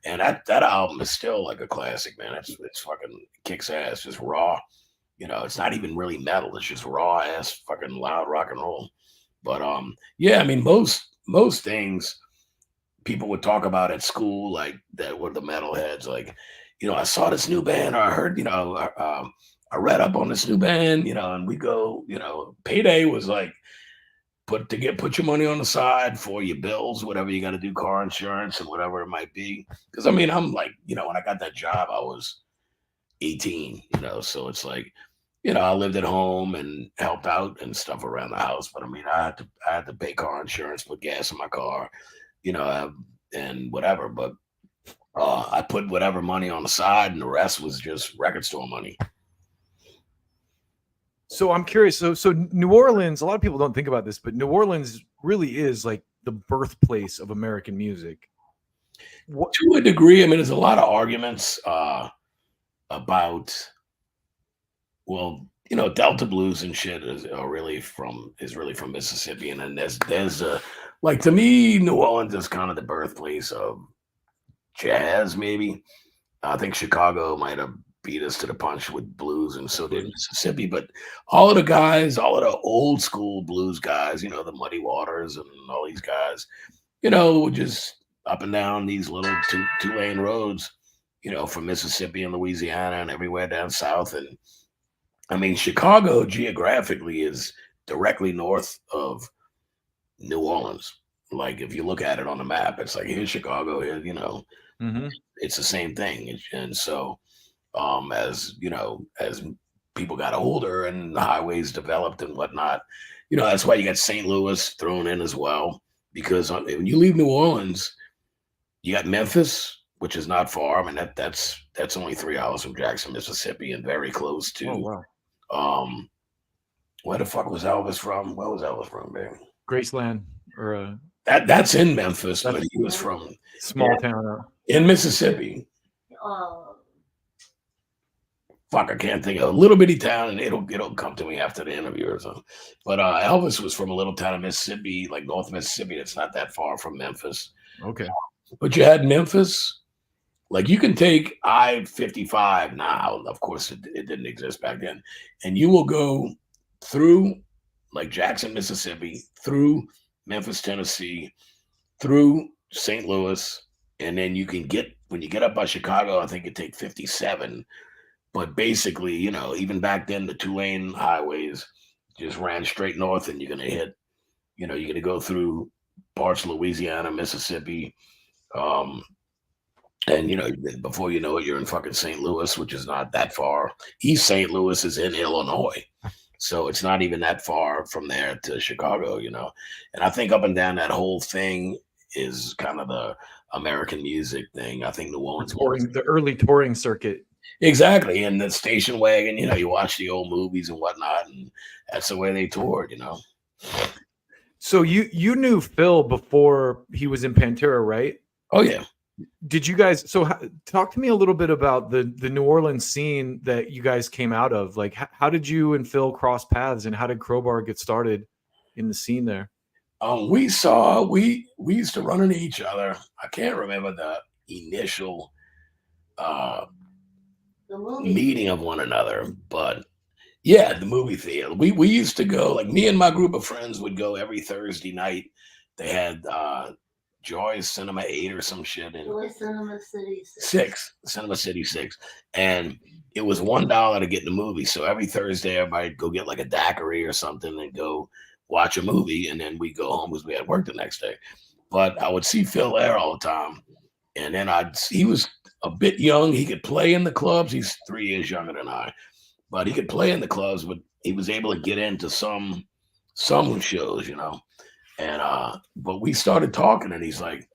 And that album is still like a classic, man. It's fucking kicks ass, just raw. It's not even really metal. It's just raw ass, fucking loud rock and roll. But yeah, I mean, most things people would talk about at school, like that were the metalheads. Like, I saw this new band, or I heard, I read up on this new band, and we go, payday was like, put your money on the side for your bills, whatever you got to do, car insurance and whatever it might be. Because I mean, I'm like, when I got that job, I was 18, so it's like, I lived at home and helped out and stuff around the house. But I mean, I had to pay car insurance, put gas in my car, and whatever. But I put whatever money on the side, and the rest was just record store money. So I'm curious. So New Orleans, a lot of people don't think about this, but New Orleans really is like the birthplace of American music. To a degree, I mean, there's a lot of arguments about, well, Delta blues and shit is really from Mississippi, and then there's like, to me, New Orleans is kind of the birthplace of jazz. Maybe I think Chicago might have beat us to the punch with blues, and so did Mississippi. But all of the old school blues guys, the Muddy Waters and all these guys, just up and down these little two-lane roads, from Mississippi and Louisiana and everywhere down south. And I mean, Chicago geographically is directly north of New Orleans. like if you look at it on the map, it's like here's Chicago, here, you know, it's the same thing. And so as you know, as people got older and the highways developed and whatnot, you know, that's why you got St. Louis thrown in as well, because when you leave New Orleans, you got Memphis, which is not far. I mean, that's only 3 hours from Jackson, Mississippi, and very close to where the fuck was Elvis from? Where was Elvis from, man? Graceland or that's in Memphis, but he was from small town in Mississippi. Fuck, I can't think of a little bitty town, and it'll come to me after the interview or something. But Elvis was from a little town in Mississippi, like North Mississippi. That's not that far from Memphis. Okay. But you had Memphis. Like you can take I-55 now. Of course, it didn't exist back then. And you will go through like Jackson, Mississippi, through Memphis, Tennessee, through St. Louis. And then you can when you get up by Chicago, I think it take 57. But basically, you know, even back then, the 2-lane highways just ran straight north, and you're going to hit, you know, you're going to go through parts of Louisiana, Mississippi. And, you know, before you know it, you're in fucking St. Louis, which is not that far. East St. Louis is in Illinois. So it's not even that far from there to Chicago, you know. And I think up and down that whole thing is kind of the American music thing. I think New Orleans. The early touring circuit. Exactly. And the station wagon, you know, you watch the old movies and whatnot, and that's the way they toured, you know. So you knew Phil before he was in Pantera, right? Oh, yeah. Did you guys, talk to me a little bit about the New Orleans scene that you guys came out of. Like, how did you and Phil cross paths, and how did Crowbar get started in the scene there? We used to run into each other. I can't remember the initial meeting of one another, but yeah, the movie theater. We used to go, like me and my group of friends would go every Thursday night. They had Joy's Cinema 8 or some shit. Joy Cinema City 6. Cinema City 6. And it was $1 to get in the movie. So every Thursday, everybody'd go get like a daiquiri or something and go watch a movie. And then we'd go home because we had work the next day. But I would see Phil there all the time. And then he was a bit young. He could play in the clubs. He's 3 years younger than I. But he could play in the clubs, but he was able to get into some shows, you know. And but we started talking, and he's like,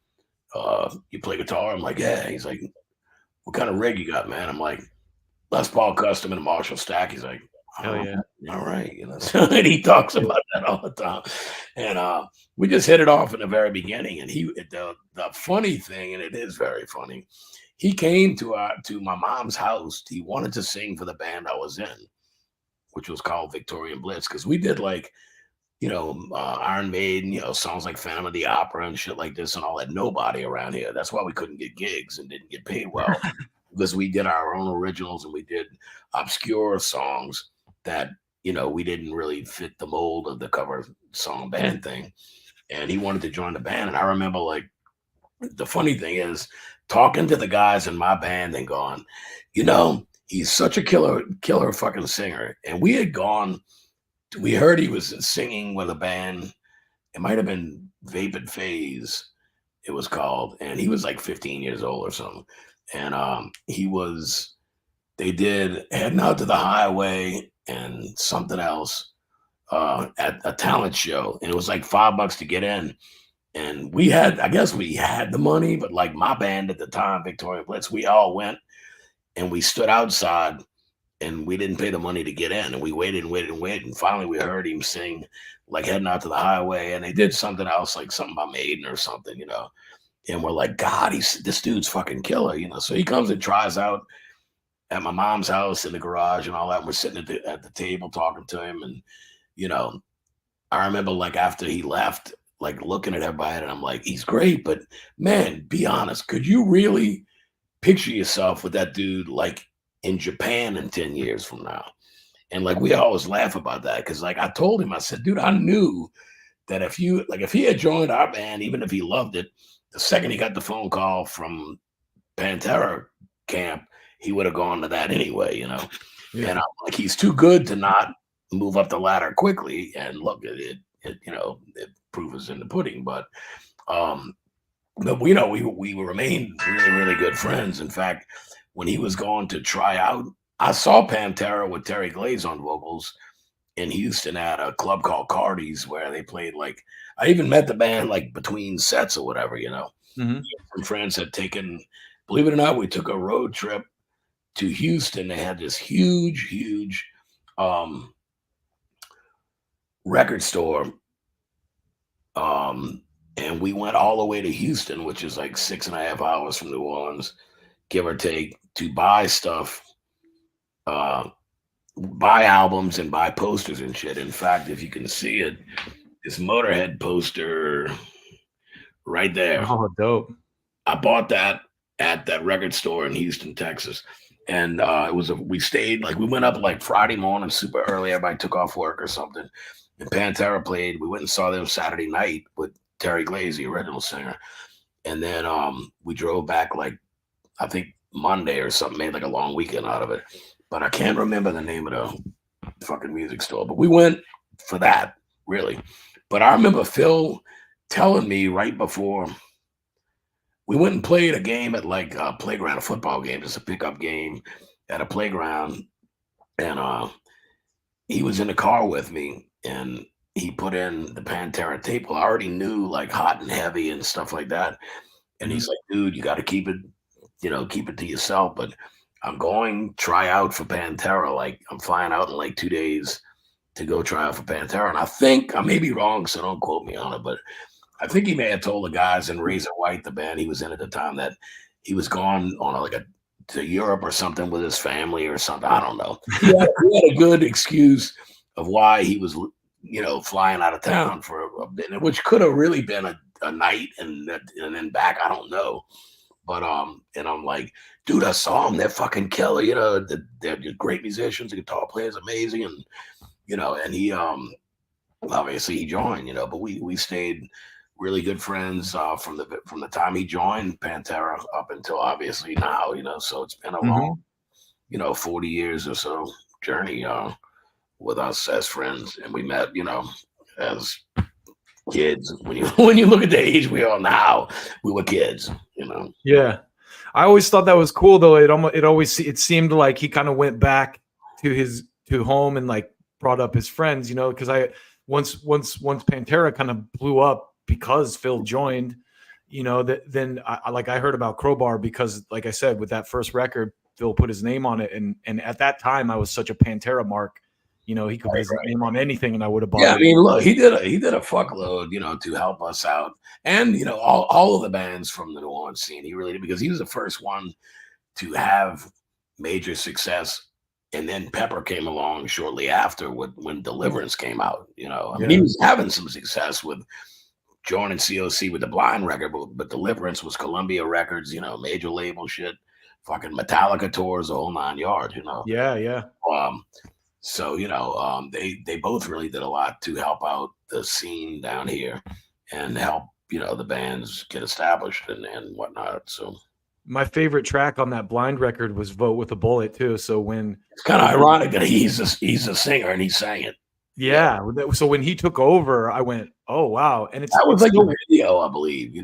you play guitar? I'm like, yeah. He's like, what kind of rig you got, man? I'm like, Les Paul Custom and a Marshall Stack. He's like, hell yeah. All right. You know, and he talks about that all the time. And we just hit it off in the very beginning. And the funny thing, and it is very funny, he came to my mom's house. He wanted to sing for the band I was in, which was called Victorian Blitz, because we did like, you know, Iron Maiden, you know, songs like Phantom of the Opera and shit like this and all that. Nobody around here. That's why we couldn't get gigs and didn't get paid well, because we did our own originals and we did obscure songs that, you know, we didn't really fit the mold of the cover song band thing. And he wanted to join the band. And I remember, like, the funny thing is talking to the guys in my band and going, you know, he's such a killer fucking singer. And we heard he was singing with a band. It might have been Vapid Phase, it was called. And he was like 15 years old or something. And they did Heading Out to the Highway and something else at a talent show. And it was like $5 to get in. And I guess we had the money, but like my band at the time, Victoria Blitz, we all went and we stood outside and we didn't pay the money to get in. And we waited and waited and waited. And finally we heard him sing like Heading Out to the Highway. And they did something else, like something about Maiden or something, you know. And we're like, God, this dude's fucking killer, you know. So he comes and tries out at my mom's house in the garage and all that. And we're sitting at the table talking to him. And, you know, I remember like after he left, like looking at everybody, and I'm like, he's great, but man, be honest, could you really picture yourself with that dude like in Japan in 10 years from now? And like we always laugh about that, because like I told him, I said, dude, I knew that if he had joined our band, even if he loved it, the second he got the phone call from Pantera camp, he would have gone to that anyway, you know. Yeah. And I'm like, he's too good to not move up the ladder quickly. And look, it you know, it proof is in the pudding. But But we remained really, really good friends. In fact, when he was going to try out, I saw Pantera with Terry Glaze on vocals in Houston at a club called Cardi's, where they played like, I even met the band like between sets or whatever, Mm-hmm. Some friends had taken, believe it or not, we took a road trip to Houston. They had this huge record store. And we went all the way to Houston, which is like 6.5 hours from New Orleans, give or take, to buy stuff, buy albums and buy posters and shit. In fact, if you can see it, this Motorhead poster right there. Oh, dope. I bought that at that record store in Houston, Texas. And we stayed, like we went up like Friday morning, super early. Everybody took off work or something. And Pantera played. We went and saw them Saturday night with Terry Glaze, the original singer. And then we drove back like, I think Monday or something, made like a long weekend out of it. But I can't remember the name of the fucking music store. But we went for that, really. But I remember Phil telling me right before we went and played a game at like a playground, a football game, just a pickup game at a playground. And he was in the car with me and he put in the Pantera tape. Well, I already knew like Hot and Heavy and stuff like that. And he's like, dude, you got to keep it, keep it to yourself. But I'm going try out for Pantera. Like I'm flying out in like 2 days to go try out for Pantera. And I think I may be wrong, so don't quote me on it, but I think he may have told the guys in Razor White, the band he was in at the time, that he was gone on to Europe or something with his family or something. I don't know. He had a good excuse of why he was, flying out of town for a bit, which could have really been a night and then back. I don't know. But and I'm like, dude, I saw them. They're fucking killer. They're just great musicians. The guitar player's amazing, and and he obviously he joined. But we stayed really good friends from the time he joined Pantera up until obviously now, so it's been a long, 40 years or so journey with us as friends. And we met, as kids. When you look at the age we are now, we were kids, Yeah. I always thought that was cool though. It seemed like he kind of went back to home and like brought up his friends, because once Pantera kind of blew up, because Phil joined, then I heard about Crowbar because, like I said, with that first record, Phil put his name on it, and at that time I was such a Pantera mark, he could put his name on anything, and I would have bought. Yeah, I mean, look, he did a fuckload, to help us out, and all of the bands from the New Orleans scene. He really did, because he was the first one to have major success. And then Pepper came along shortly after when Deliverance came out. I mean, he was having some success with joining COC with the Blind record, but Deliverance was Columbia Records, major label shit, fucking Metallica tours, the whole 9 yards, Yeah. So, they both really did a lot to help out the scene down here and help, the bands get established and whatnot. So my favorite track on that Blind record was Vote with a Bullet too. So it's kind of ironic that he's a singer and he sang it. Yeah. So when he took over, I went, "Oh wow!" And that was like a video, I believe.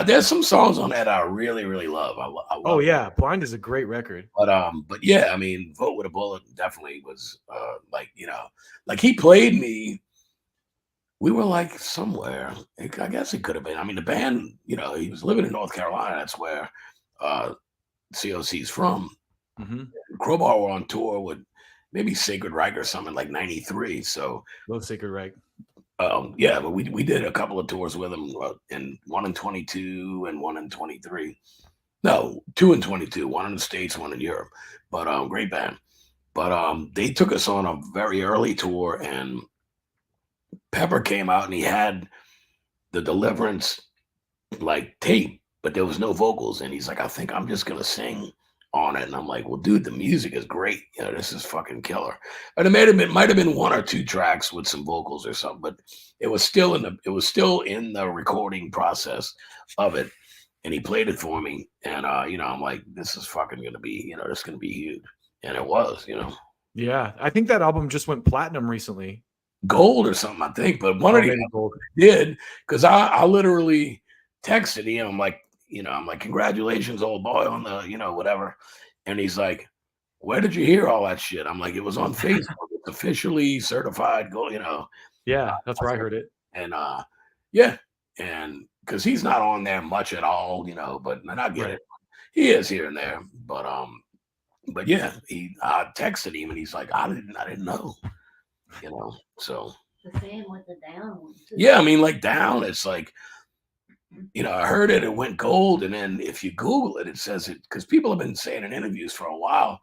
There's some songs on that I really, really love. I love yeah, Blind is a great record. But yeah, I mean, Vote with a Bullet definitely was like he played me. We were like somewhere. I guess it could have been. I mean, the band, he was living in North Carolina. That's where COC's from. Mm-hmm. Crowbar were on tour with maybe Sacred Reich or something like '93. So Sacred Reich. Yeah, but we did a couple of tours with them, and one in 22 and one in 23. No, 2 in 22, one in the States, one in Europe. But great band. But they took us on a very early tour, and Pepper came out and he had the Deliverance like tape, but there was no vocals. And he's like, I think I'm just gonna sing on it. And I'm like, well, dude, the music is great. This is fucking killer. And it might have been 1 or 2 tracks with some vocals or something, but it was still in the recording process of it. And he played it for me. And I'm like, this is fucking gonna be, this is gonna be huge. And it was, Yeah. I think that album just went platinum recently. gold or something, I think. But one of the gold did, because I literally texted him. I'm like, I'm like, congratulations, old boy, on the, whatever. And he's like, where did you hear all that shit? I'm like, it was on Facebook. It's officially certified gold, Yeah, that's where I heard it. And yeah, and because he's not on there much at all, but and I get it. He is here and there, but yeah, I texted him and he's like, I didn't know, so the same with the Down one too. Yeah, I mean, like Down, it's like, I heard it went gold, and then if you Google it, it says it, because people have been saying in interviews for a while,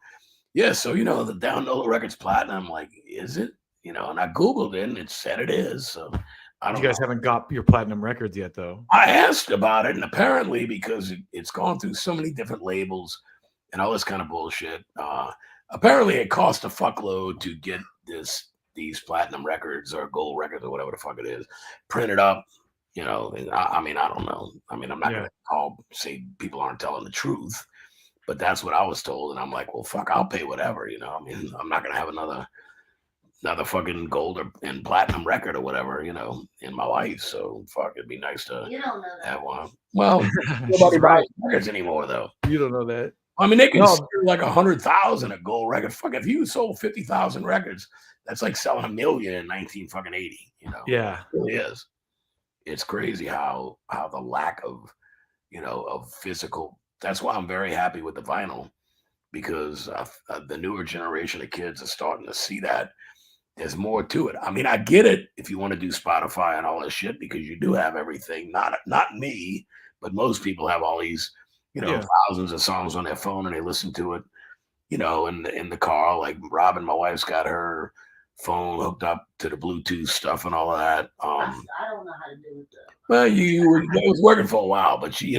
yeah, so the Down NOLA record's platinum. I'm like, is it? And I Googled it and it said it is. So I don't You guys haven't got your platinum records yet, though. I asked about it, and apparently because it's gone through so many different labels and all this kind of bullshit, apparently it cost a fuckload to get these platinum records or gold records or whatever the fuck it is printed up. I mean, I don't know. I mean, I'm not gonna say people aren't telling the truth, but that's what I was told, and I'm like, well, fuck, I'll pay whatever. I mean, I'm not gonna have another fucking gold and platinum record or whatever, in my life. So fuck, it'd be nice to have one. Well, nobody buys records anymore, though. You don't know that. I mean, they can sell like 100,000 a gold record. Fuck, if you sold 50,000 records, that's like selling 1 million in 1980. Yeah, it really is. It's crazy how the lack of of physical. That's why I'm very happy with the vinyl, because the newer generation of kids are starting to see that there's more to it. I mean, I get it if you want to do Spotify and all this shit, because you do have everything. Not me, but most people have all these thousands of songs on their phone, and they listen to it in the car. Like Robin, my wife's got her phone hooked up to the Bluetooth stuff and all of that. I don't know how to do it though. Well, it was working for a while, but she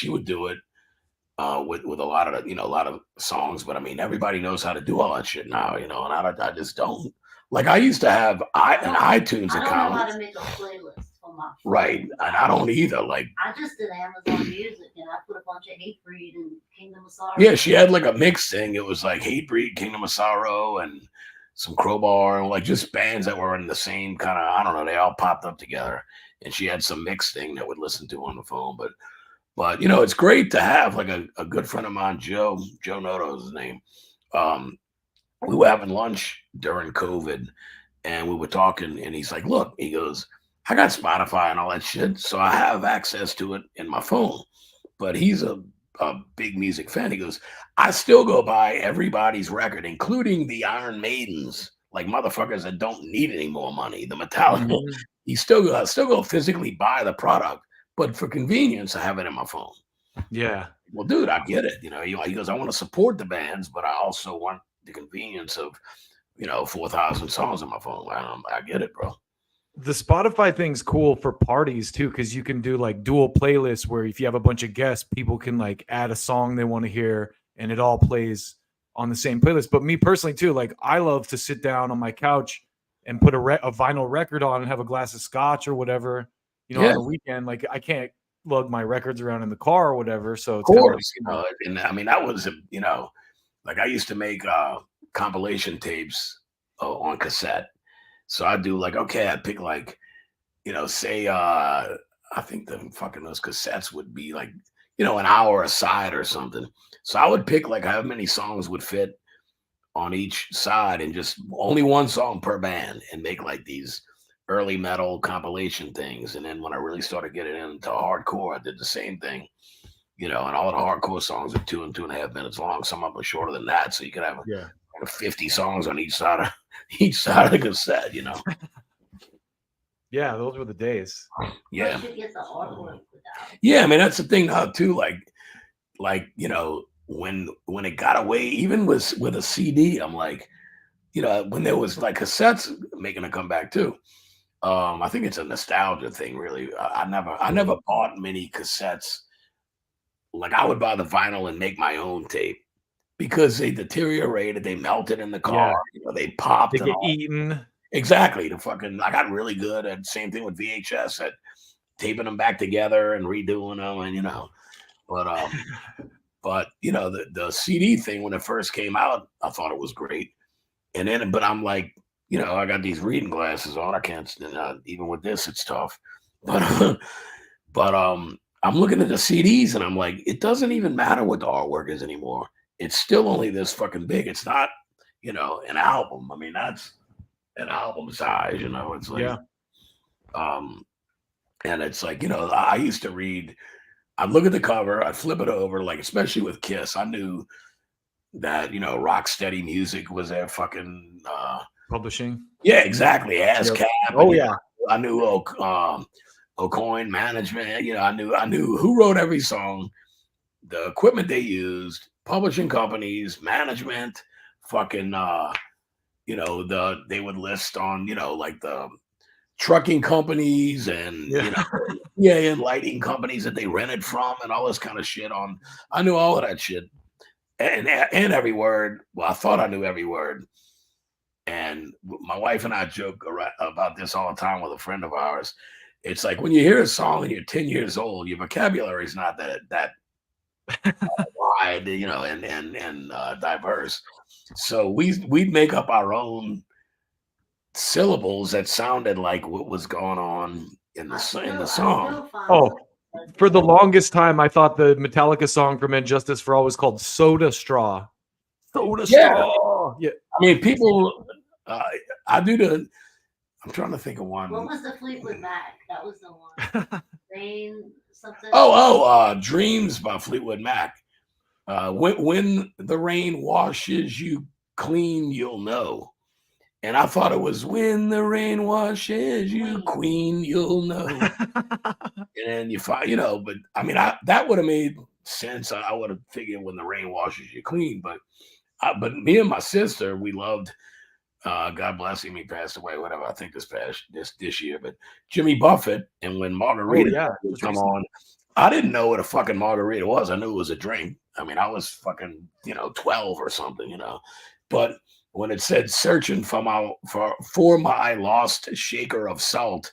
would do it with a lot of a lot of songs. But I mean, everybody knows how to do all that shit now, and I just don't. Like, I used to have an iTunes account. I don't know how to make a playlist for my phone. Right, and I don't either. Like, I just did Amazon Music, and I put a bunch of Hatebreed and Kingdom of Sorrow. Yeah, she had like a mix thing. It was like Hatebreed, Kingdom of Sorrow, and some Crowbar, and like just bands that were in the same kind of, I don't know, they all popped up together. And she had some mix thing that would listen to on the phone. But it's great to have like a good friend of mine, Joe Noto is his name. We were having lunch during COVID, and we were talking, and he's like, look, he goes, I got Spotify and all that shit, so I have access to it in my phone. But he's a big music fan. He goes, I still go buy everybody's record, including the Iron Maidens, like motherfuckers that don't need any more money, the Metallica. Mm-hmm. He still go physically buy the product, but for convenience, I have it in my phone. Yeah. Well, dude, I get it. He goes, I want to support the bands, but I also want the convenience of 4,000 songs on my phone. I get it, bro. The Spotify thing's cool for parties too, because you can do like dual playlists where if you have a bunch of guests, people can like add a song they want to hear, and it all plays on the same playlist. But me personally too, like I love to sit down on my couch and put a vinyl record on and have a glass of scotch or whatever, on the weekend. Like I can't lug my records around in the car or whatever. So it's of course, and I mean, that was, like I used to make compilation tapes on cassette. So I do like, okay, I pick like, say, I think those cassettes would be like, an hour a side or something. So I would pick like how many songs would fit on each side, and just only one song per band, and make like these early metal compilation things. And then when I really started getting into hardcore, I did the same thing, and all the hardcore songs are 2 and 2.5 minutes long. Some of them are shorter than that. So you could have 50 songs on each side of the cassette, Yeah, those were the days. Yeah. Yeah, I mean, that's the thing now too. Like when it got away, even with a CD, I'm like, when there was like cassettes making a comeback too. I think it's a nostalgia thing, really. I never bought many cassettes. Like I would buy the vinyl and make my own tape, because they deteriorated, they melted in the car, they popped. They get eaten. Exactly. I got really good at same thing with VHS, at taping them back together and redoing them, and but the CD thing, when it first came out, I thought it was great. And then, but I'm like, you know, I got these reading glasses on. I can't, even with this, it's tough. But, I'm looking at the CDs and I'm like, it doesn't even matter what the artwork is anymore. It's still only this fucking big. It's not, you know, an album. I mean, that's an album size, you know. It's like, Yeah. And it's like, you know, I used to read, I'd look at the cover, I'd flip it over, like, especially with Kiss, I knew that, you know, Rocksteady Music was their fucking Publishing. Yeah, exactly. ASCAP. Oh yeah. I knew O'Coin Management. You know, I knew who wrote every song, the equipment they used, publishing companies, management, fucking you know, they would list on, you know, like the trucking companies and you know, and lighting companies that they rented from and all this kind of shit on. I knew all of that shit. And every word. Well, I thought I knew every word. And my wife and I joke about this all the time with a friend of ours. It's like when you hear a song and you're 10 years old, your vocabulary is not that wide, you know, and diverse. So we'd make up our own syllables that sounded like what was going on in the song. Oh, for the longest time, I thought the Metallica song from Injustice for All was called Soda Straw. Soda Straw. Yeah. I mean, people. I'm trying to think of one. What was the Fleetwood Mac? That was the one. Rain something. Dreams by Fleetwood Mac. When the rain washes you clean, you'll know. And I thought it was when the rain washes you queen, you'll know. And then you find, you know, but I mean, that would have made sense. I would have figured when the rain washes you clean, but me and my sister, we loved. God bless him, he passed away, whatever. I think this year, but Jimmy Buffett. And when Margarita would come on, I didn't know what a fucking margarita was. I knew it was a drink. I mean, I was fucking, you know, 12 or something, you know. But when it said searching for my lost shaker of salt,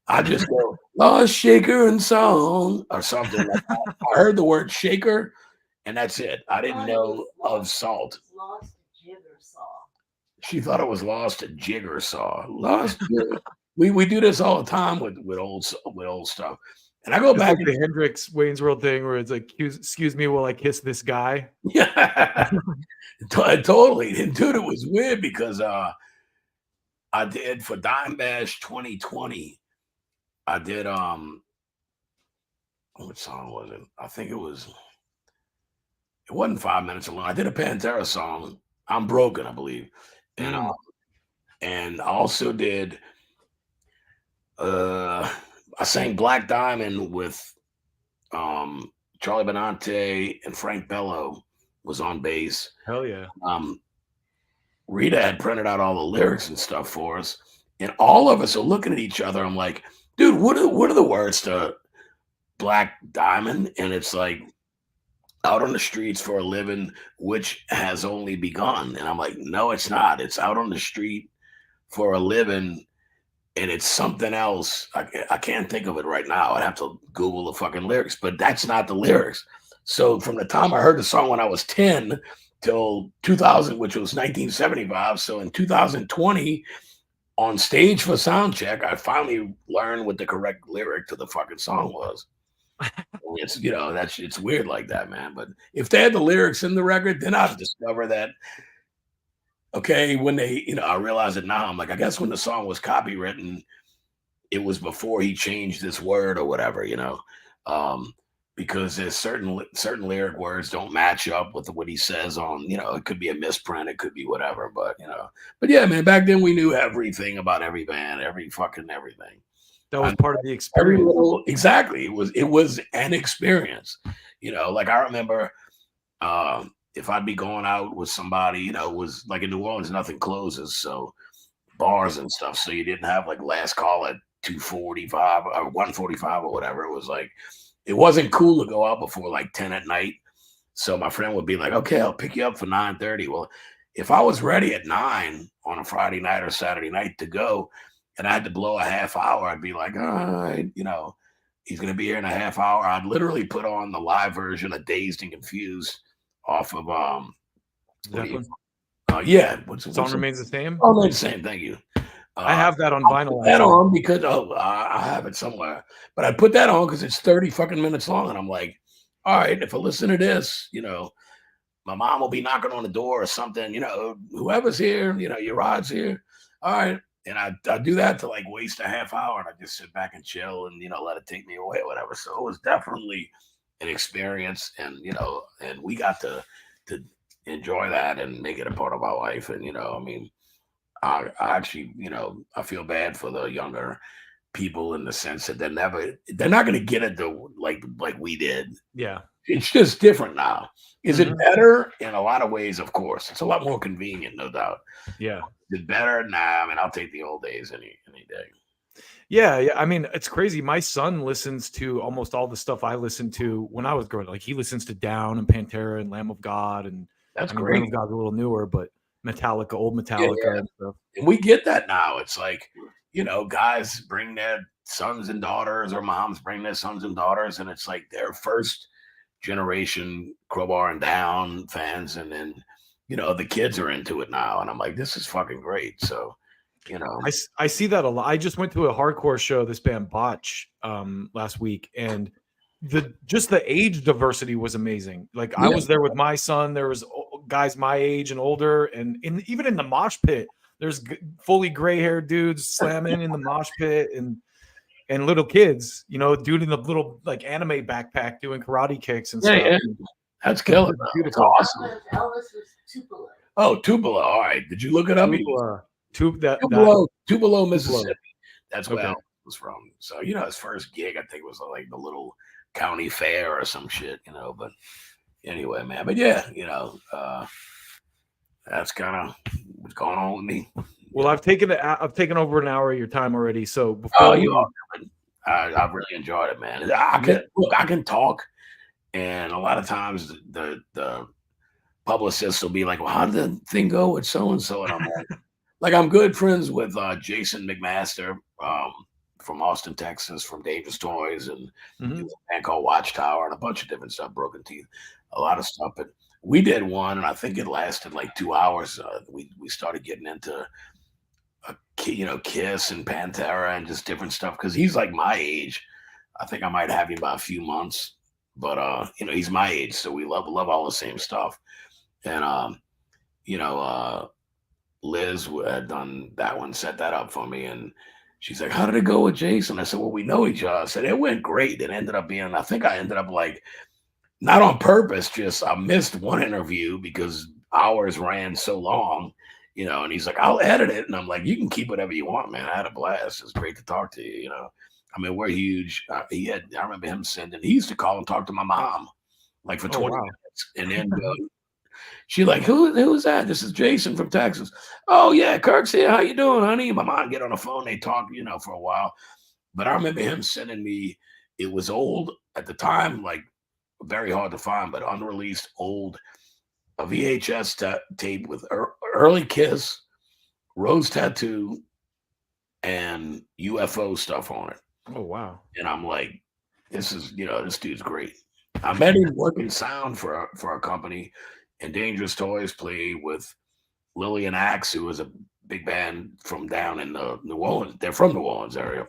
I just go lost shaker and salt or something like that. I heard the word shaker, and that's it. I didn't know of salt. Lost jigger saw. She thought it was lost at jigger saw. Lost. we do this all the time with old stuff. And I go back to the Hendrix Wayne's World thing where it's like, excuse me while I kiss this guy. Yeah, totally. And dude, it was weird because I did for Dime Bash 2020. I did what song was it? I think it wasn't 5 minutes long. I did a Pantera song. I'm Broken, I believe. And I also did I sang Black Diamond with Charlie Benante and Frank Bello was on bass. Hell yeah. Rita had printed out all the lyrics and stuff for us. And all of us are looking at each other. I'm like, dude, what are the words to Black Diamond? And it's like, out on the streets for a living, which has only begun. And I'm like, no, it's not. It's out on the street for a living, and it's something else. I can't think of it right now. I'd have to Google the fucking lyrics, but that's not the lyrics. So from the time I heard the song when I was 10 till 2000, which was 1975. So in 2020, on stage for sound check, I finally learned what the correct lyric to the fucking song was. It's, you know, it's weird like that, man. But if they had the lyrics in the record, then I'd discover that. Okay, when they, you know, I realize it now. I'm like, I guess when the song was copywritten, it was before he changed this word or whatever, you know, because there's certain lyric words don't match up with what he says on, you know, it could be a misprint, it could be whatever, but you know, but yeah, man, back then we knew everything about every band, every fucking everything. That was part of the experience. Exactly. It was an experience. You know, like I remember if I'd be going out with somebody, you know, it was like in New Orleans, nothing closes. So bars and stuff. So you didn't have like last call at 2:45 or 1:45 or whatever. It was like, it wasn't cool to go out before like 10 at night. So my friend would be like, okay, I'll pick you up for 9:30. Well, if I was ready at 9 on a Friday night or Saturday night to go, and I had to blow a half hour, I'd be like, all right, you know, he's going to be here in a half hour. I'd literally put on the live version of Dazed and Confused off of Yeah. Song Remains the Same? Oh, remains the same. Thank you. I have that on I vinyl. put that on because I have it somewhere, but I put that on because it's 30 fucking minutes long, and I'm like, all right, if I listen to this, my mom will be knocking on the door or something, whoever's here, your rod's here, all right, and I do that to like waste a half hour, and I just sit back and chill and let it take me away, or whatever. So it was definitely an experience, and and we got to enjoy that and make it a part of our life, and I actually, I feel bad for the younger people in the sense that they're not going to get it like we did. Yeah. It's just different now. Is it better? In a lot of ways, of course. It's a lot more convenient, no doubt. Yeah. Is it better? Nah, I mean, I'll take the old days any day. Yeah. I mean, it's crazy. My son listens to almost all the stuff I listened to when I was growing up. Like, he listens to Down and Pantera and Lamb of God, and that's great. Lamb of God's a little newer, but Metallica, old Metallica and stuff. And we get that now. It's like, guys bring their sons and daughters, or moms bring their sons and daughters, and it's like their first generation Crowbar and Down fans, and then the kids are into it now, and I'm like, this is fucking great. So I see that a lot. I just went to a hardcore show, this band Botch, last week, and just the age diversity was amazing. Like, I was there with my son. There was guys my age and older, and even in the mosh pit, there's fully gray-haired dudes slamming in the mosh pit, and little kids, dude in the little like anime backpack doing karate kicks and stuff. Yeah. That's killer. It's awesome. Elvis was Tupelo. Oh, Tupelo. All right. Did you look it up? Tupelo, Mississippi. That's where Elvis was from. So his first gig, I think, was like the little county fair or some shit. But anyway, man. But yeah, that's kind of what's going on with me. Well, I've taken over an hour of your time already. So before I really enjoyed it, man. I can talk, and a lot of times the publicist will be like, "Well, how did the thing go with so and so?" And I'm like, I'm good friends with Jason McMaster from Austin, Texas, from Dangerous Toys, and a band called Watchtower, and a bunch of different stuff, Broken Teeth, a lot of stuff. But we did one, and I think it lasted like 2 hours. We started getting into Kiss and Pantera and just different stuff, because he's like my age. I think I might have him by a few months, but he's my age, so we love all the same stuff. And Liz had done that one, set that up for me, and she's like, "How did it go with Jason?" I said, "Well, we know each other." I said, "It went great." It ended up being, I think I ended up like, not on purpose, just I missed one interview because hours ran so long. And he's like, "I'll edit it." And I'm like, "You can keep whatever you want, man. I had a blast. It's great to talk to you, I mean, we're huge. I remember him he used to call and talk to my mom, like for 20 minutes. And then she like, who's that? "This is Jason from Texas." "Oh yeah, Kirk's here. How you doing, honey?" My mom get on the phone. They talk, for a while. But I remember him sending me, it was old at the time, like very hard to find, but unreleased old, a VHS tape with early Kiss, Rose Tattoo, and UFO stuff on it. Oh, wow. And I'm like, this dude's great. I met him working sound for a company, and Dangerous Toys played with Lillian Axe, who was a big band from down in New Orleans. They're from New Orleans area.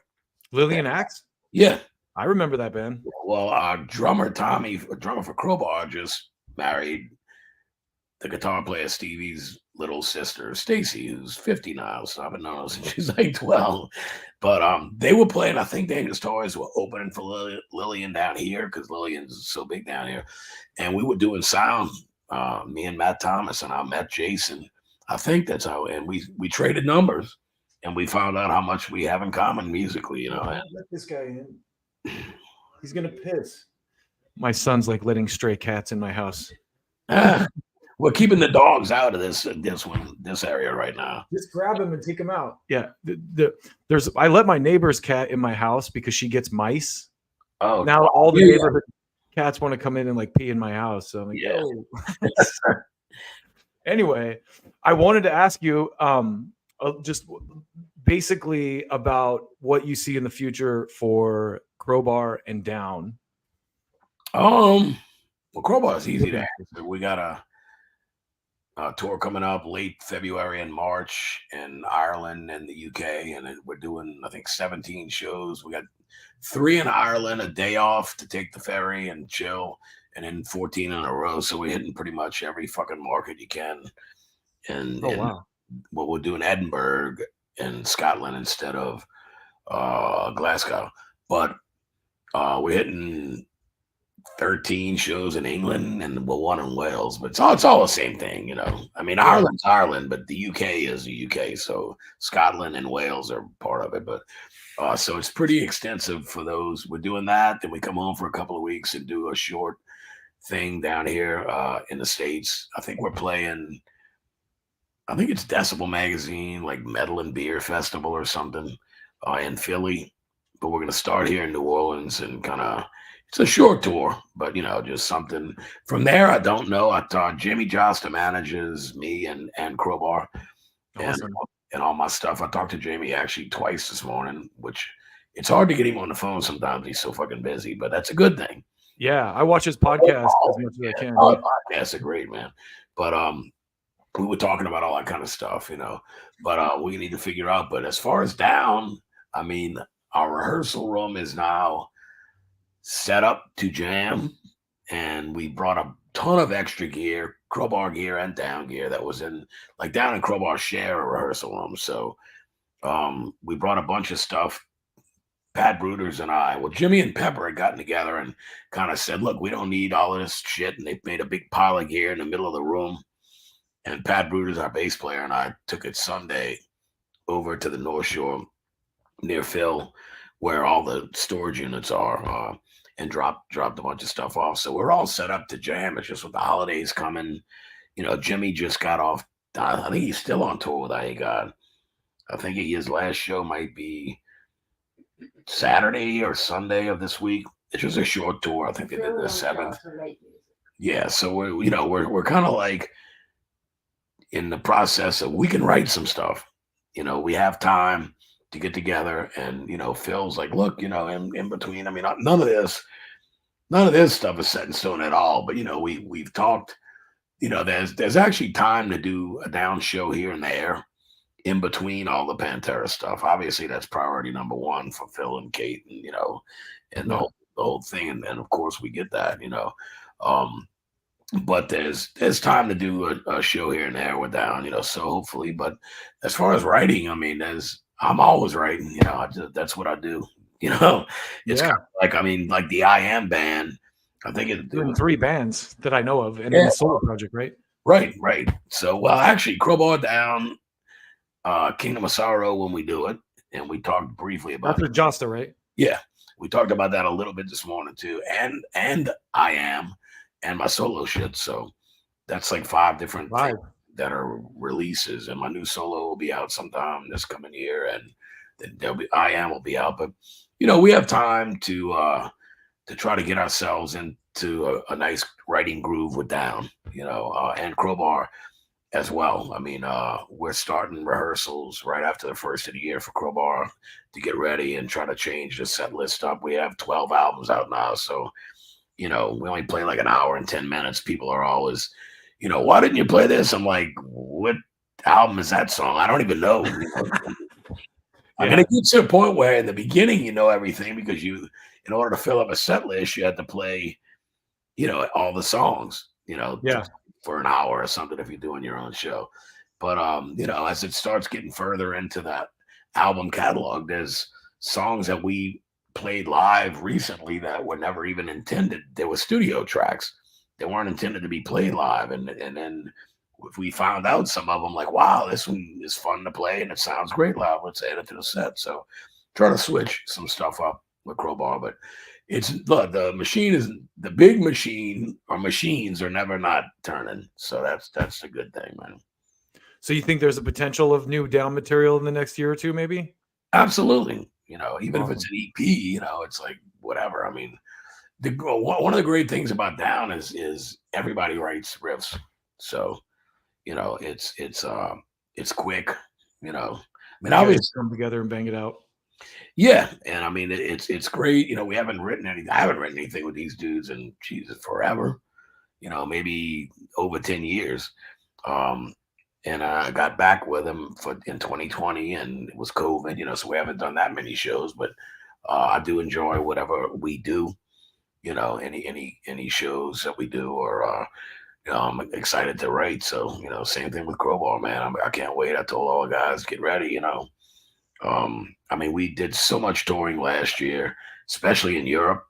Lillian Axe? Yeah. I remember that band. Well, our drummer, Tommy, a drummer for Crowbar, just married the guitar player Stevie's little sister, Stacy, who's 50 now. So I've been known her since she's like 12. But they were playing, I think Dangerous Toys were opening for Lillian down here, because Lillian's so big down here. And we were doing sound, me and Matt Thomas, and I met Jason. I think that's how, and we traded numbers, and we found out how much we have in common musically, Let this guy in. He's gonna piss. My son's like letting stray cats in my house. We're keeping the dogs out of this area right now. Just grab him and take him out. Yeah, I let my neighbor's cat in my house because she gets mice. Oh, now all the neighborhood cats want to come in and like pee in my house. So I'm like, oh. Anyway, I wanted to ask you just basically about what you see in the future for Crowbar and Down. Well, Crowbar is easy to answer. We got tour coming up late February and March in Ireland and the UK, and we're doing I think 17 shows. We got 3 in Ireland, a day off to take the ferry and chill, and then 14 in a row. So we're hitting pretty much every fucking market you can. And wow. What we'll do in Edinburgh and Scotland instead of Glasgow, but we're hitting 13 shows in England and 1 in Wales, but it's all the same thing, you know. I mean, Ireland's Ireland, but the UK is the UK, so Scotland and Wales are part of it. But so it's pretty extensive for those. We're doing that, then we come home for a couple of weeks and do a short thing down here in the States. I think we're playing. I think it's Decibel Magazine, like Metal and Beer Festival or something in Philly. But we're going to start here in New Orleans and kind of, it's a short tour, but, you know, just something. From there, I don't know. I thought Jimmy Josta manages me and Crowbar and all my stuff. I talked to Jamie actually twice this morning, which it's hard to get him on the phone sometimes. He's so fucking busy, but that's a good thing. Yeah, I watch his podcast as much as I can. Podcasts are great, man. But we were talking about all that kind of stuff, you know, but we need to figure out. But as far as Down, I mean, our rehearsal room is now set up to jam, and we brought a ton of extra gear, Crowbar gear and Down gear that was in, like, Down and Crowbar share a rehearsal room. So we brought a bunch of stuff. Pat Bruders and I, well, Jimmy and Pepper had gotten together and kind of said, look, we don't need all of this shit. And they made a big pile of gear in the middle of the room. And Pat Bruders, our bass player, and I took it Sunday over to the North Shore near Phil, where all the storage units are, and dropped a bunch of stuff off. So we're all set up to jam. It's just with the holidays coming. You know, Jimmy just got off. I think he's still on tour with I think his last show might be Saturday or Sunday of this week. It's just a short tour. I think they did the 7th. Yeah, so we're kind of like in the process of, we can write some stuff. You know, we have time to get together, and, you know, Phil's like, look, you know, in between, I mean, none of this stuff is set in stone at all. But, you know, we've talked, you know, there's actually time to do a Down show here and there in between all the Pantera stuff. Obviously, that's priority number 1 for Phil and Kate, and, you know, and the whole thing. And of course we get that, you know, but there's time to do a show here and there with Down, you know, so hopefully. But as far as writing, I mean, I'm always writing, you know, that's what I do, you know. It's kind of like, I mean, like the Eyeam band, I think it's doing 3 bands that I know of, and in the solo project, right? Right. So, well, actually, Crowbar, Down, Kingdom of Sorrow when we do it, and we talked briefly about after Josta, right? Yeah, we talked about that a little bit this morning too, and Eyeam and my solo shit. So that's like 5 different things that are releases, and my new solo will be out sometime this coming year, and then Eyeam will be out. But, you know, we have time to try to get ourselves into a nice writing groove with Down, you know, and Crowbar as well. I mean, we're starting rehearsals right after the first of the year for Crowbar to get ready and try to change the set list up. We have 12 albums out now, so, you know, we only play like an hour and 10 minutes. People are always, you know, why didn't you play this? I'm like, what album is that song? I don't even know. You know? I mean, it gets to a point where in the beginning, you know everything, because in order to fill up a set list, you had to play, you know, all the songs, you know, for an hour or something if you're doing your own show. But, you know, as it starts getting further into that album catalog, there's songs that we played live recently that were never even intended. There were studio tracks that weren't intended to be played live. And then if we found out some of them, like, wow, this one is fun to play and it sounds great live, let's add it to the set. So try to switch some stuff up with Crowbar. But the machine is the big machine, or machines are never not turning. So that's a good thing, man. So you think there's a potential of new Down material in the next year or two, maybe? Absolutely. You know, even if it's an EP, you know, it's like whatever. I mean, one of the great things about Down is everybody writes riffs. So, you know, it's quick. You know, I mean, obviously come together and bang it out. Yeah, and I mean, it's great. You know, I haven't written anything with these dudes in Jesus forever. You know, maybe over 10 years. And I got back with him in 2020, and it was COVID, so we haven't done that many shows, but I do enjoy whatever we do, any shows that we do, or I'm excited to write. So, same thing with Crowbar, man. I can't wait. I told all the guys, get ready, we did so much touring last year, especially in Europe,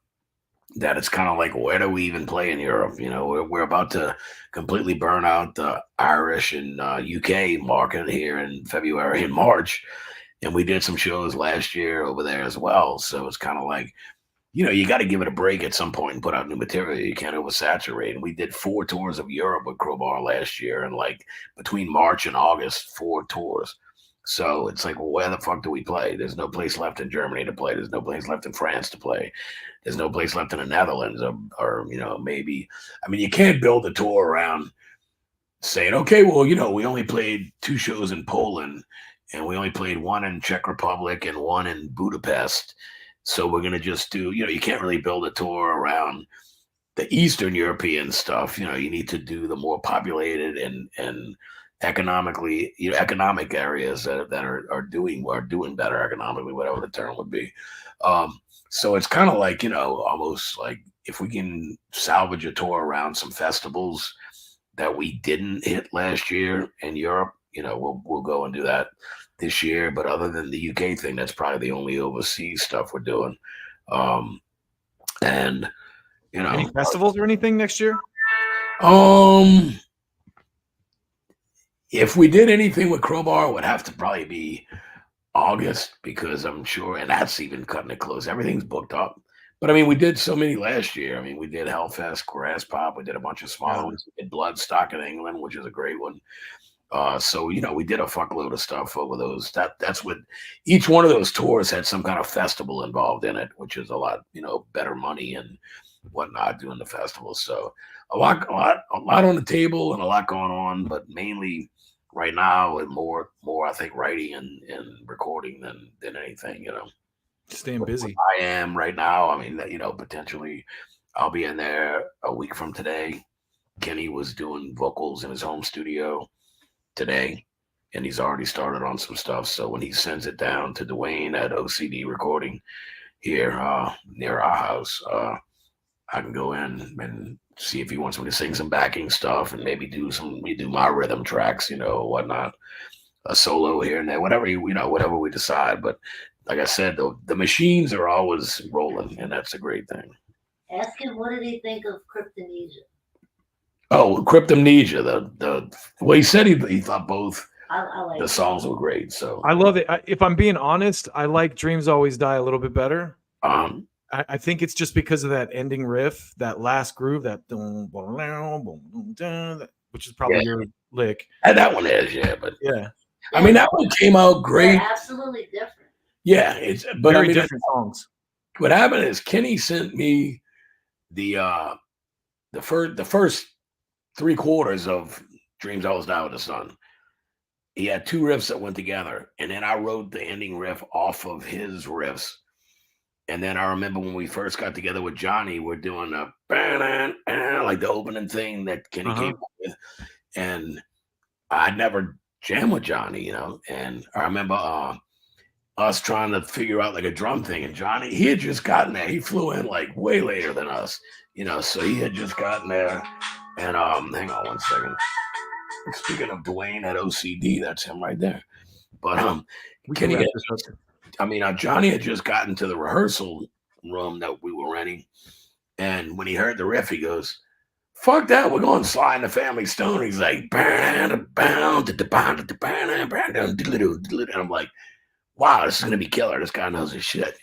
that it's kind of like, where do we even play in Europe? We're about to completely burn out the Irish and UK market here in February and March. And we did some shows last year over there as well. So it's kind of like, you got to give it a break at some point and put out new material. You can't oversaturate. And we did 4 tours of Europe with Crowbar last year. And like between March and August, 4 tours. So it's like, well, where the fuck do we play? There's no place left in Germany to play. There's no place left in France to play. There's no place left in the Netherlands or maybe. You can't build a tour around saying, okay, well, we only played 2 shows in Poland and we only played 1 in Czech Republic and 1 in Budapest. So we're going to just do, you can't really build a tour around the Eastern European stuff. You need to do the more populated and economically, economic areas that are doing better economically, whatever the term would be. So it's kind of like, almost like if we can salvage a tour around some festivals that we didn't hit last year in Europe, we'll go and do that this year. But other than the UK thing, that's probably the only overseas stuff we're doing. And any festivals or anything next year? If we did anything with Crowbar, it would have to probably be August, because I'm sure, and that's even cutting it close. Everything's booked up. But we did so many last year. We did Hellfest, Grass Pop. We did a bunch of smaller ones. We did Bloodstock in England, which is a great one. So we did a fuckload of stuff over those. That's what each one of those tours had some kind of festival involved in it, which is a lot, better money and whatnot doing the festival. So a lot on the table and a lot going on, but mainly right now and more I think writing and recording than anything. Staying busy. I am right now. Potentially I'll be in there a week from today. Kenny was doing vocals in his home studio today, and he's already started on some stuff. So when he sends it down to Dwayne at OCD Recording here near our house, I can go in and see if he wants me to sing some backing stuff and maybe do my rhythm tracks, whatnot, a solo here and there, whatever whatever we decide. But like I said, the machines are always rolling, and that's a great thing. Ask him, what did he think of Cryptomnesia? Oh, Cryptomnesia. Well, he said he thought both I like the songs were great. So I love it. If I'm being honest, I like Dreams Always Die a little bit better. I think it's just because of that ending riff, that last groove, that which is probably your lick. And that one is, yeah, but yeah. That one came out great. They're absolutely different. Yeah, it's but very different songs. What happened is Kenny sent me the first 3/4 of Dreams Always Die with the Sun. He had 2 riffs that went together, and then I wrote the ending riff off of his riffs. And then I remember when we first got together with Johnny, we're doing like the opening thing that Kenny came up with, and I'd never jammed with Johnny, And I remember us trying to figure out like a drum thing, and Johnny, he had just gotten there. He flew in like way later than us, so he had just gotten there. And hang on one second. Speaking of Dwayne at OCD, that's him right there. But Kenny, Johnny had just gotten to the rehearsal room that we were renting, and when he heard the riff, he goes, "Fuck that, we're going Sly and the Family Stone." He's like, and I'm like, wow, this is gonna be killer. This guy knows his shit,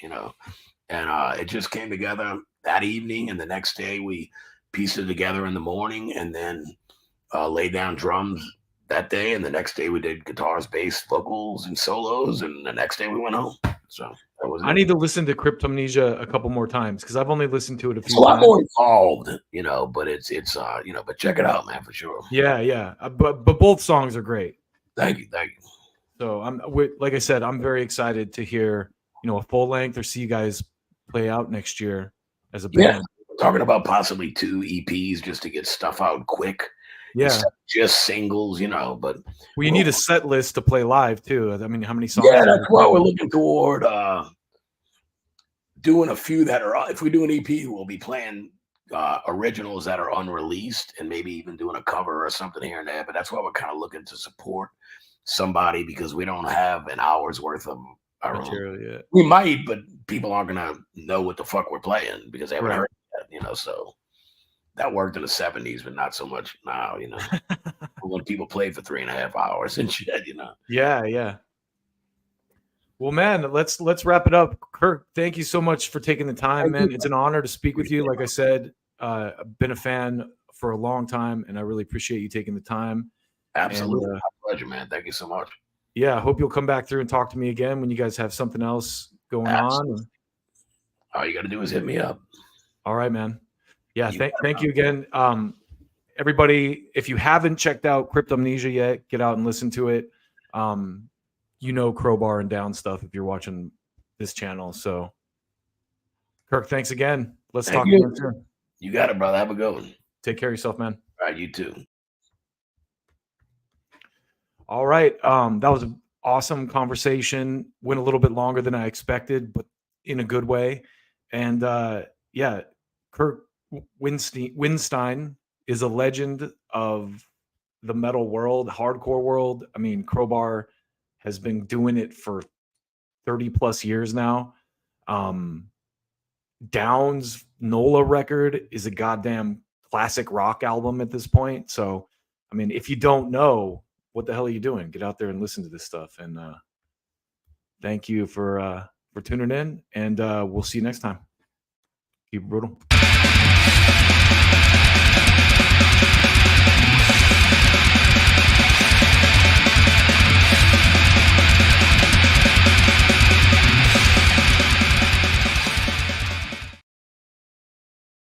And it just came together that evening, and the next day we pieced it together in the morning, and then laid down drums that day, and the next day we did guitars, bass, vocals, and solos, and the next day we went home. So that was I need to listen to Cryptomnesia a couple more times, because I've only listened to it a few times. It's a lot more involved, but it's but check it out, man, for sure. Yeah. But both songs are great. Thank you. So like I said, I'm very excited to hear a full length or see you guys play out next year as a band. Yeah, we're talking about possibly 2 EPs just to get stuff out quick. Yeah. instead of just singles, but well, you need a set list to play live too. I mean, how many songs? Yeah, that's what we're looking toward. Doing a few that are, if we do an EP, we'll be playing originals that are unreleased and maybe even doing a cover or something here and there. But that's why we're kind of looking to support somebody, because we don't have an hour's worth of our material yet. We might, but people aren't gonna know what the fuck we're playing because they haven't heard it yet, so that worked in the 70s, but not so much now, when people played for 3.5 hours and shit, Yeah. Well, man, let's wrap it up. Kirk, thank you so much for taking the time, man. It's an honor to speak with you. Like I said, I've been a fan for a long time, and I really appreciate you taking the time. Absolutely. My pleasure, man. Thank you so much. Yeah, I hope you'll come back through and talk to me again when you guys have something else going on. All you got to do is hit me up. All right, man. Yeah, thank you again. Everybody, if you haven't checked out Cryptomnesia yet, get out and listen to it. Crowbar and Down stuff if you're watching this channel. So, Kirk, thanks again. Let's talk again soon. You got it, brother. Have a good one. Take care of yourself, man. All right, you too. All right. That was an awesome conversation. Went a little bit longer than I expected, but in a good way. And Kirk Windstein is a legend of the metal world, hardcore world. I mean, Crowbar has been doing it for 30 plus years now. Down's NOLA record is a goddamn classic rock album at this point. So, I mean, if you don't know, what the hell are you doing? Get out there and listen to this stuff. And thank you for tuning in, and we'll see you next time. Keep it brutal.